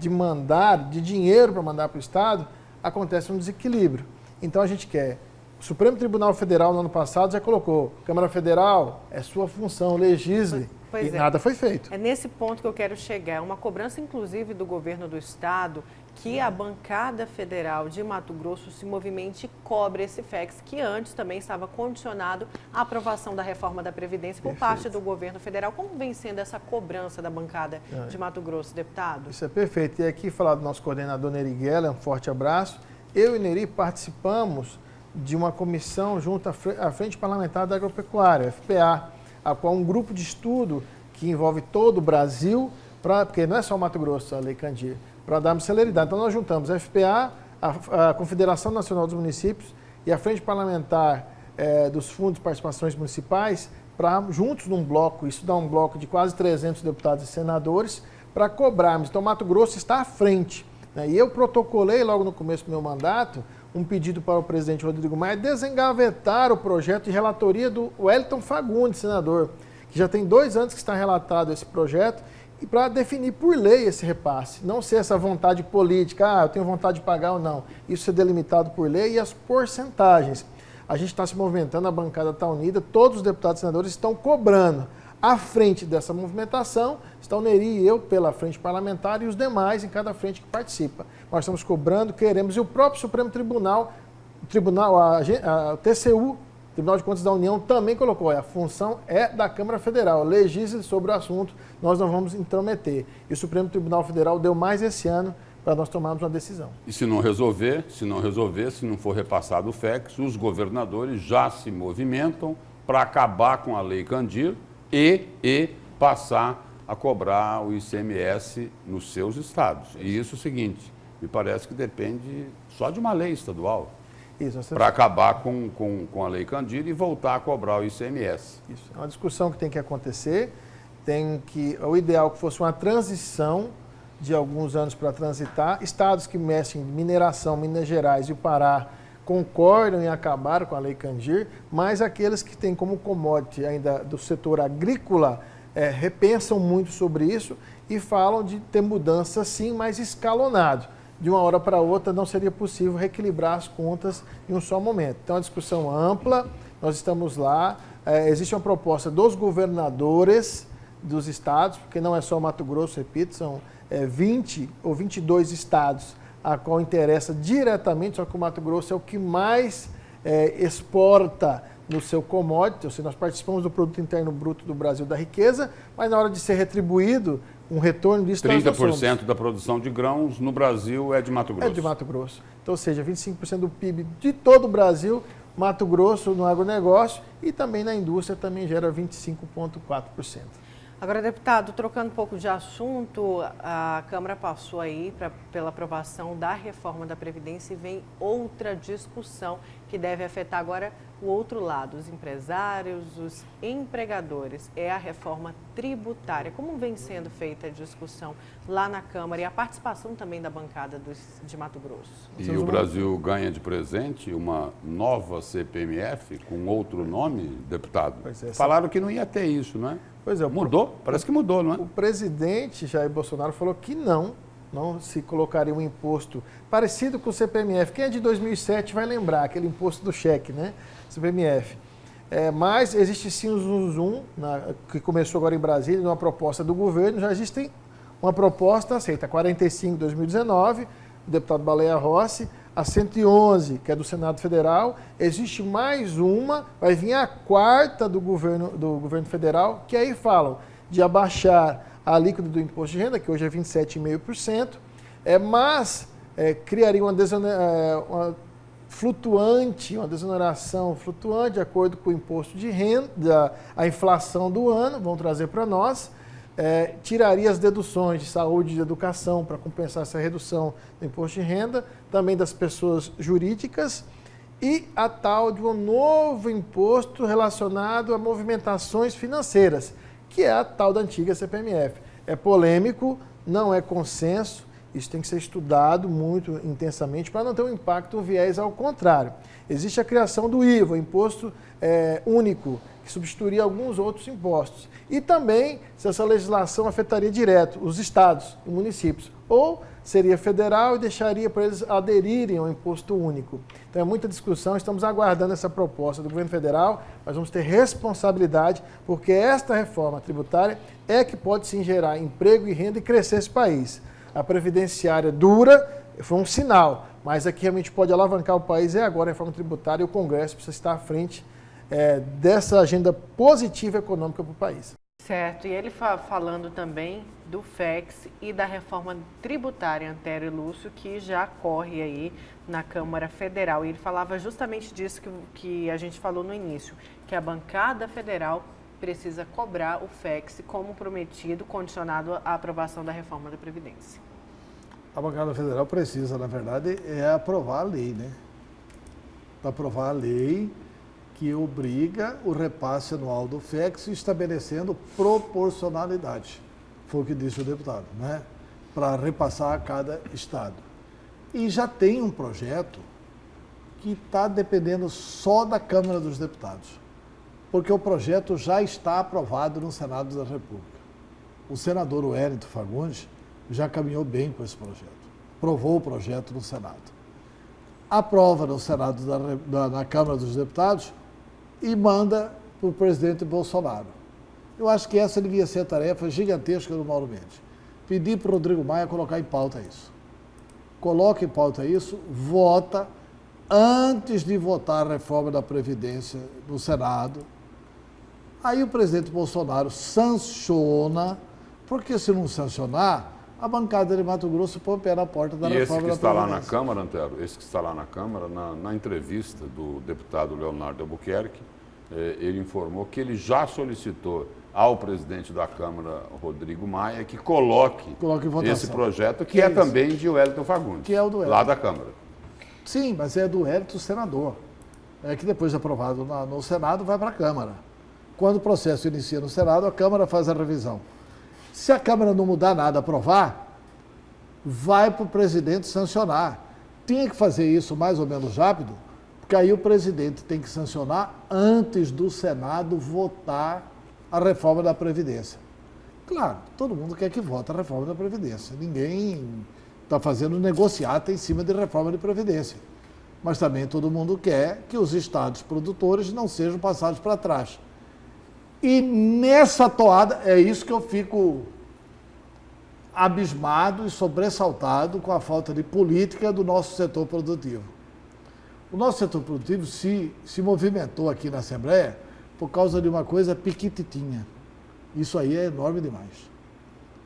[SPEAKER 15] de mandar, de dinheiro para mandar para o Estado, acontece um desequilíbrio. Então a gente quer. O Supremo Tribunal Federal no ano passado já colocou, Câmara Federal, é sua função, legisle.
[SPEAKER 1] Pois
[SPEAKER 15] e nada foi feito.
[SPEAKER 1] É nesse ponto que eu quero chegar. Uma cobrança, inclusive, do governo do Estado, que a bancada federal de Mato Grosso se movimente e cobre esse FEX, que antes também estava condicionado à aprovação da reforma da Previdência por parte do governo federal. Como vem sendo essa cobrança da bancada de Mato Grosso, deputado?
[SPEAKER 15] Isso é perfeito. E aqui falar do nosso coordenador Neri Geller, um forte abraço. Eu e o Neri participamos de uma comissão junto à Frente Parlamentar da Agropecuária, FPA, a qual um grupo de estudo que envolve todo o Brasil, porque não é só o Mato Grosso, a Lei Candir, para darmos celeridade. Então nós juntamos a FPA, a Confederação Nacional dos Municípios e a Frente Parlamentar dos Fundos de Participações Municipais, para juntos num bloco, isso dá um bloco de quase 300 deputados e senadores, para cobrarmos. Então Mato Grosso está à frente. Né? E eu protocolei logo no começo do meu mandato um pedido para o presidente Rodrigo Maia desengavetar o projeto de relatoria do Wellington Fagundes, senador, que já tem 2 anos que está relatado esse projeto, e para definir por lei esse repasse, não ser essa vontade política, eu tenho vontade de pagar ou não, isso ser delimitado por lei e as porcentagens. A gente está se movimentando, a bancada está unida, todos os deputados e senadores estão cobrando. À frente dessa movimentação está o Neri e eu pela frente parlamentar e os demais em cada frente que participa. Nós estamos cobrando, queremos, e o próprio Supremo Tribunal, a TCU, Tribunal de Contas da União, também colocou, a função é da Câmara Federal, legisle sobre o assunto, nós não vamos intrometer. E o Supremo Tribunal Federal deu mais esse ano para nós tomarmos uma decisão.
[SPEAKER 2] E se não resolver, se não for repassado o FEX, os governadores já se movimentam para acabar com a Lei Candir e passar a cobrar o ICMS nos seus estados. E isso é o seguinte, me parece que depende só de uma lei estadual para acabar com a Lei Candir e voltar a cobrar o ICMS.
[SPEAKER 15] Isso é uma discussão que tem que acontecer, o ideal é que fosse uma transição de alguns anos para transitar. Estados que mexem em mineração, Minas Gerais e o Pará, concordam em acabar com a Lei Candir, mas aqueles que têm como commodity ainda do setor agrícola repensam muito sobre isso e falam de ter mudança sim, mas escalonado. De uma hora para outra não seria possível reequilibrar as contas em um só momento. Então, é uma discussão ampla, nós estamos lá, existe uma proposta dos governadores dos estados, porque não é só o Mato Grosso, repito, são 20 ou 22 estados a qual interessa diretamente, só que o Mato Grosso é o que mais exporta no seu commodity, ou seja, nós participamos do Produto Interno Bruto do Brasil da riqueza, mas na hora de ser retribuído, um retorno disso...
[SPEAKER 2] 30% da produção de grãos no Brasil é de Mato Grosso.
[SPEAKER 15] É de Mato Grosso. Então, ou seja, 25% do PIB de todo o Brasil, Mato Grosso no agronegócio e também na indústria também gera 25,4%.
[SPEAKER 1] Agora, deputado, trocando um pouco de assunto, a Câmara passou aí pela aprovação da reforma da Previdência e vem outra discussão que deve afetar agora o outro lado, os empresários, os empregadores, é a reforma tributária. Como vem sendo feita a discussão lá na Câmara e a participação também da bancada de Mato Grosso?
[SPEAKER 2] E o Brasil ganha de presente uma nova CPMF com outro nome, deputado? Falaram que não ia ter isso, não é?
[SPEAKER 15] Pois é.
[SPEAKER 2] Mudou? Parece que mudou, não é?
[SPEAKER 15] O presidente Jair Bolsonaro falou que não se colocaria um imposto parecido com o CPMF. Quem é de 2007 vai lembrar, aquele imposto do cheque, né? CPMF. Mas existe sim o Zoom, que começou agora em Brasília, numa proposta do governo. Já existe uma proposta aceita, 45 de 2019, do deputado Baleia Rossi, a 111, que é do Senado Federal. Existe mais uma, vai vir a quarta do governo federal, que aí falam de abaixar a alíquota do imposto de renda, que hoje é 27,5%, mas criaria uma desoneração flutuante, de acordo com o imposto de renda, a inflação do ano, vão trazer para nós, tiraria as deduções de saúde e de educação para compensar essa redução do imposto de renda, também das pessoas jurídicas, e a tal de um novo imposto relacionado a movimentações financeiras, que é a tal da antiga CPMF. É polêmico, não é consenso, isso tem que ser estudado muito intensamente para não ter um impacto, um viés ao contrário. Existe a criação do IVA, Imposto Único, que substituiria alguns outros impostos. E também se essa legislação afetaria direto os estados e municípios, ou seria federal e deixaria para eles aderirem ao imposto único. Então é muita discussão, estamos aguardando essa proposta do governo federal, mas vamos ter responsabilidade, porque esta reforma tributária é que pode sim gerar emprego e renda e crescer esse país. A previdenciária dura, foi um sinal, mas aqui realmente pode alavancar o país agora a reforma tributária, e o Congresso precisa estar à frente dessa agenda positiva econômica para o país.
[SPEAKER 1] Certo, e ele falando também do FEX e da reforma tributária, Antério Lúcio, que já corre aí na Câmara Federal. E ele falava justamente disso que a gente falou no início, que a bancada federal precisa cobrar o FEX como prometido, condicionado à aprovação da reforma da Previdência.
[SPEAKER 3] A bancada federal precisa, na verdade, aprovar a lei, né? Para aprovar a lei que obriga o repasse anual do FEX, estabelecendo proporcionalidade. Foi o que disse o deputado, né? Para repassar a cada estado. E já tem um projeto que está dependendo só da Câmara dos Deputados, porque o projeto já está aprovado no Senado da República. O senador Wellington Fagundes já caminhou bem com esse projeto, aprovou o projeto no Senado. Aprova no Senado na Câmara dos Deputados e manda para o presidente Bolsonaro. Eu acho que essa devia ser a tarefa gigantesca do Mauro Mendes. Pedir para o Rodrigo Maia colocar em pauta isso. Coloca em pauta isso, vota antes de votar a reforma da Previdência no Senado. Aí o presidente Bolsonaro sanciona, porque se não sancionar, a bancada de Mato Grosso põe o pé na porta da reforma da Previdência.
[SPEAKER 2] E esse que está lá na Câmara, Antero, esse que está lá na Câmara, na entrevista do deputado Leonardo Albuquerque, ele informou que ele já solicitou ao presidente da Câmara, Rodrigo Maia, que coloque esse projeto, que é também de Wellington Fagundes,
[SPEAKER 3] que é o do
[SPEAKER 2] lá da Câmara.
[SPEAKER 3] Sim, mas é do Wellington, senador. Que depois de aprovado no Senado, vai para a Câmara. Quando o processo inicia no Senado, a Câmara faz a revisão. Se a Câmara não mudar nada, aprovar, vai para o presidente sancionar. Tinha que fazer isso mais ou menos rápido, porque aí o presidente tem que sancionar antes do Senado votar a reforma da Previdência. Claro, todo mundo quer que vote a reforma da Previdência. Ninguém está fazendo negociata em cima de reforma de Previdência. Mas também todo mundo quer que os estados produtores não sejam passados para trás. E nessa toada, é isso que eu fico abismado e sobressaltado com a falta de política do nosso setor produtivo. O nosso setor produtivo se movimentou aqui na Assembleia por causa de uma coisa piquititinha. Isso aí é enorme demais.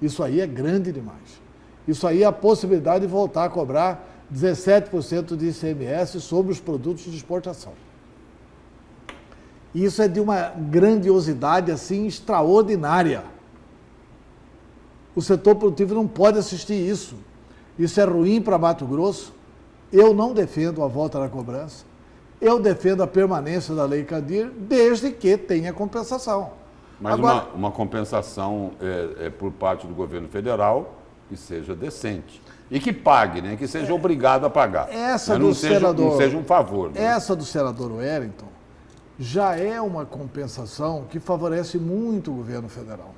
[SPEAKER 3] Isso aí é grande demais. Isso aí é a possibilidade de voltar a cobrar 17% de ICMS sobre os produtos de exportação. Isso é de uma grandiosidade assim extraordinária. O setor produtivo não pode assistir isso. Isso é ruim para Mato Grosso. Eu não defendo a volta da cobrança. Eu defendo a permanência da Lei Candir, desde que tenha compensação.
[SPEAKER 2] Mas agora, uma compensação por parte do governo federal que seja decente. E que pague, né? Que seja obrigado a pagar.
[SPEAKER 3] Essa do senador,
[SPEAKER 2] não seja um favor. Né?
[SPEAKER 3] Essa do senador Wellington já é uma compensação que favorece muito o governo federal.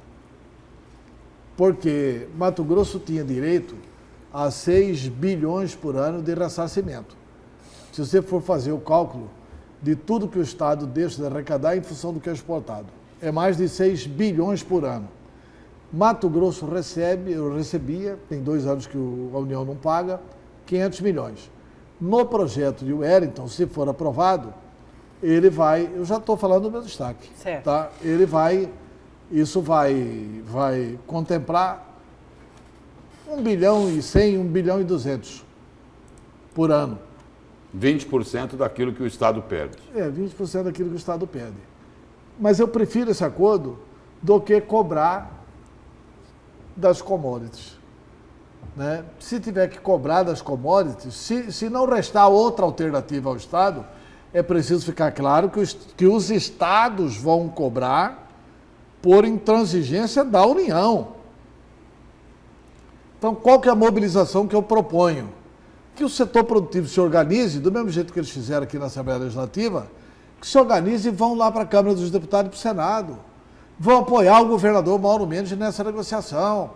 [SPEAKER 3] Porque Mato Grosso tinha direito a 6 bilhões por ano de ressarcimento. Se você for fazer o cálculo de tudo que o Estado deixa de arrecadar em função do que é exportado. É mais de 6 bilhões por ano. Mato Grosso recebia, tem 2 anos que a União não paga, 500 milhões. No projeto de Wellington, se for aprovado, ele vai, eu já estou falando do meu destaque,
[SPEAKER 1] certo.
[SPEAKER 3] Tá? Isso vai contemplar 1 bilhão e 100, 1 bilhão e 200 por ano.
[SPEAKER 2] 20% daquilo que o Estado perde.
[SPEAKER 3] 20% daquilo que o Estado perde. Mas eu prefiro esse acordo do que cobrar das commodities. Né? Se tiver que cobrar das commodities, se não restar outra alternativa ao Estado, é preciso ficar claro que os Estados vão cobrar por intransigência da União. Então, qual que é a mobilização que eu proponho? Que o setor produtivo se organize, do mesmo jeito que eles fizeram aqui na Assembleia Legislativa, que se organize e vão lá para a Câmara dos Deputados e para o Senado. Vão apoiar o governador Mauro Mendes nessa negociação.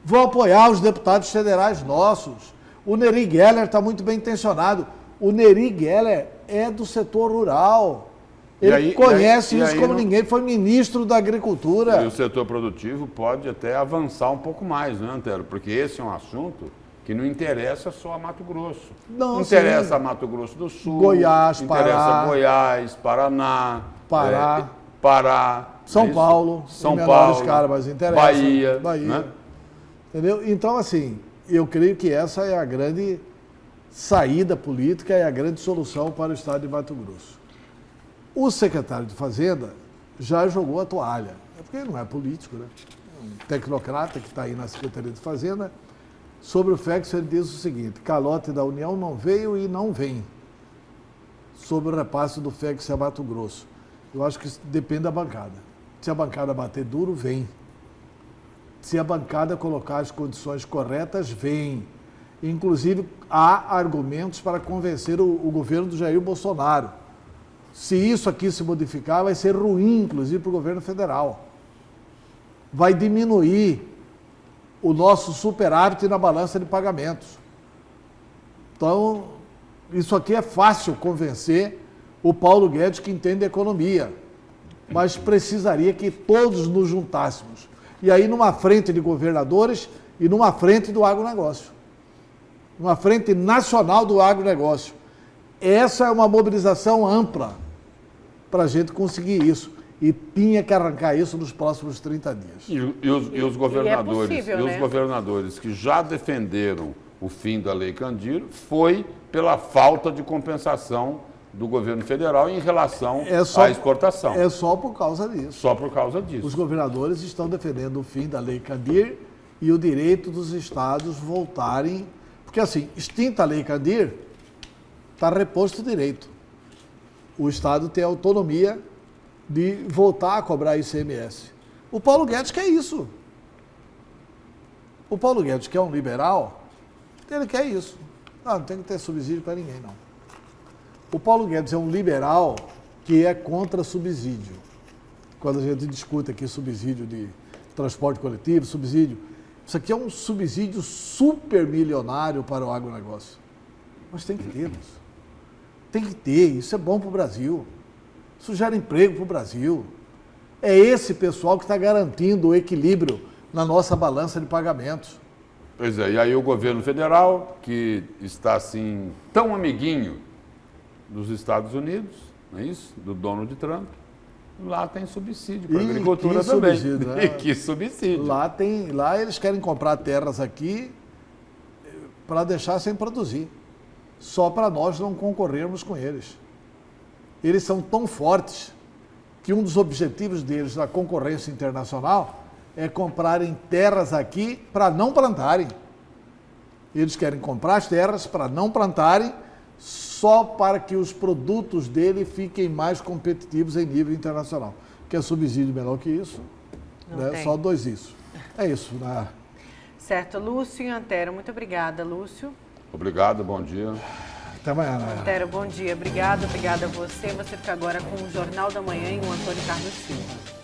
[SPEAKER 3] Vão apoiar os deputados federais nossos. O Nery Geller está muito bem intencionado. O Nery Geller é do setor rural. Ele conhece isso como ninguém, foi ministro da Agricultura.
[SPEAKER 2] E o setor produtivo pode até avançar um pouco mais, né, Antero? Porque esse é um assunto que não interessa só a Mato Grosso. Não interessa a Mato Grosso do Sul,
[SPEAKER 3] Goiás,
[SPEAKER 2] interessa
[SPEAKER 3] Pará,
[SPEAKER 2] Goiás, Paraná,
[SPEAKER 3] Pará, São Paulo,
[SPEAKER 2] São
[SPEAKER 3] menores
[SPEAKER 2] Paulo,
[SPEAKER 3] caras, mas interessa.
[SPEAKER 2] Bahia.
[SPEAKER 3] Né? Entendeu? Então, assim, eu creio que essa é a grande saída política e a grande solução para o Estado de Mato Grosso. O secretário de Fazenda já jogou a toalha, porque ele não é político, né? É um tecnocrata que está aí na Secretaria de Fazenda. Sobre o FEX, ele diz o seguinte: calote da União não veio e não vem sobre o repasse do FEX a Mato Grosso. Eu acho que isso depende da bancada. Se a bancada bater duro, vem. Se a bancada colocar as condições corretas, vem. Inclusive, há argumentos para convencer o governo do Jair Bolsonaro. Se isso aqui se modificar, vai ser ruim, inclusive, para o governo federal. Vai diminuir o nosso superávit na balança de pagamentos. Então, isso aqui é fácil convencer o Paulo Guedes, que entende economia, mas precisaria que todos nos juntássemos. E aí, numa frente de governadores e numa frente do agronegócio. Numa frente nacional do agronegócio. Essa é uma mobilização ampla para a gente conseguir isso. E tinha que arrancar isso nos próximos 30 dias.
[SPEAKER 2] E os governadores,
[SPEAKER 1] é possível, né?
[SPEAKER 2] Os governadores que já defenderam o fim da Lei Candir foi pela falta de compensação do governo federal em relação à exportação.
[SPEAKER 3] É só por causa disso.
[SPEAKER 2] Só por causa disso.
[SPEAKER 3] Os governadores estão defendendo o fim da Lei Candir e o direito dos estados voltarem... Porque, assim, extinta a Lei Candir, está reposto o direito. O Estado tem autonomia de voltar a cobrar ICMS. O Paulo Guedes quer isso. O Paulo Guedes, que é um liberal, ele quer isso. Não tem que ter subsídio para ninguém, não. O Paulo Guedes é um liberal que é contra subsídio. Quando a gente discute aqui subsídio de transporte coletivo, subsídio... Isso aqui é um subsídio super milionário para o agronegócio. Mas tem que ter isso. Tem que ter, isso é bom para o Brasil. Isso gera emprego para o Brasil. É esse pessoal que está garantindo o equilíbrio na nossa balança de pagamentos.
[SPEAKER 2] Pois é, e aí o governo federal, que está assim tão amiguinho dos Estados Unidos, não é isso? Do Donald Trump, lá tem subsídio para a agricultura também.
[SPEAKER 3] Né?
[SPEAKER 2] E que subsídio.
[SPEAKER 3] Lá eles querem comprar terras aqui para deixar sem produzir. Só para nós não concorrermos com eles. Eles são tão fortes que um dos objetivos deles na concorrência internacional é comprarem terras aqui para não plantarem. Eles querem comprar as terras para não plantarem, só para que os produtos dele fiquem mais competitivos em nível internacional. Quer subsídio menor que isso? Né? Só 2 isso. É isso. Né?
[SPEAKER 1] Certo. Lúcio e Antero, muito obrigada, Lúcio.
[SPEAKER 2] Obrigado, bom dia.
[SPEAKER 3] Até amanhã, né?
[SPEAKER 1] Antero, bom dia. Obrigada a você. Você fica agora com o Jornal da Manhã e o Antônio Carlos Silva.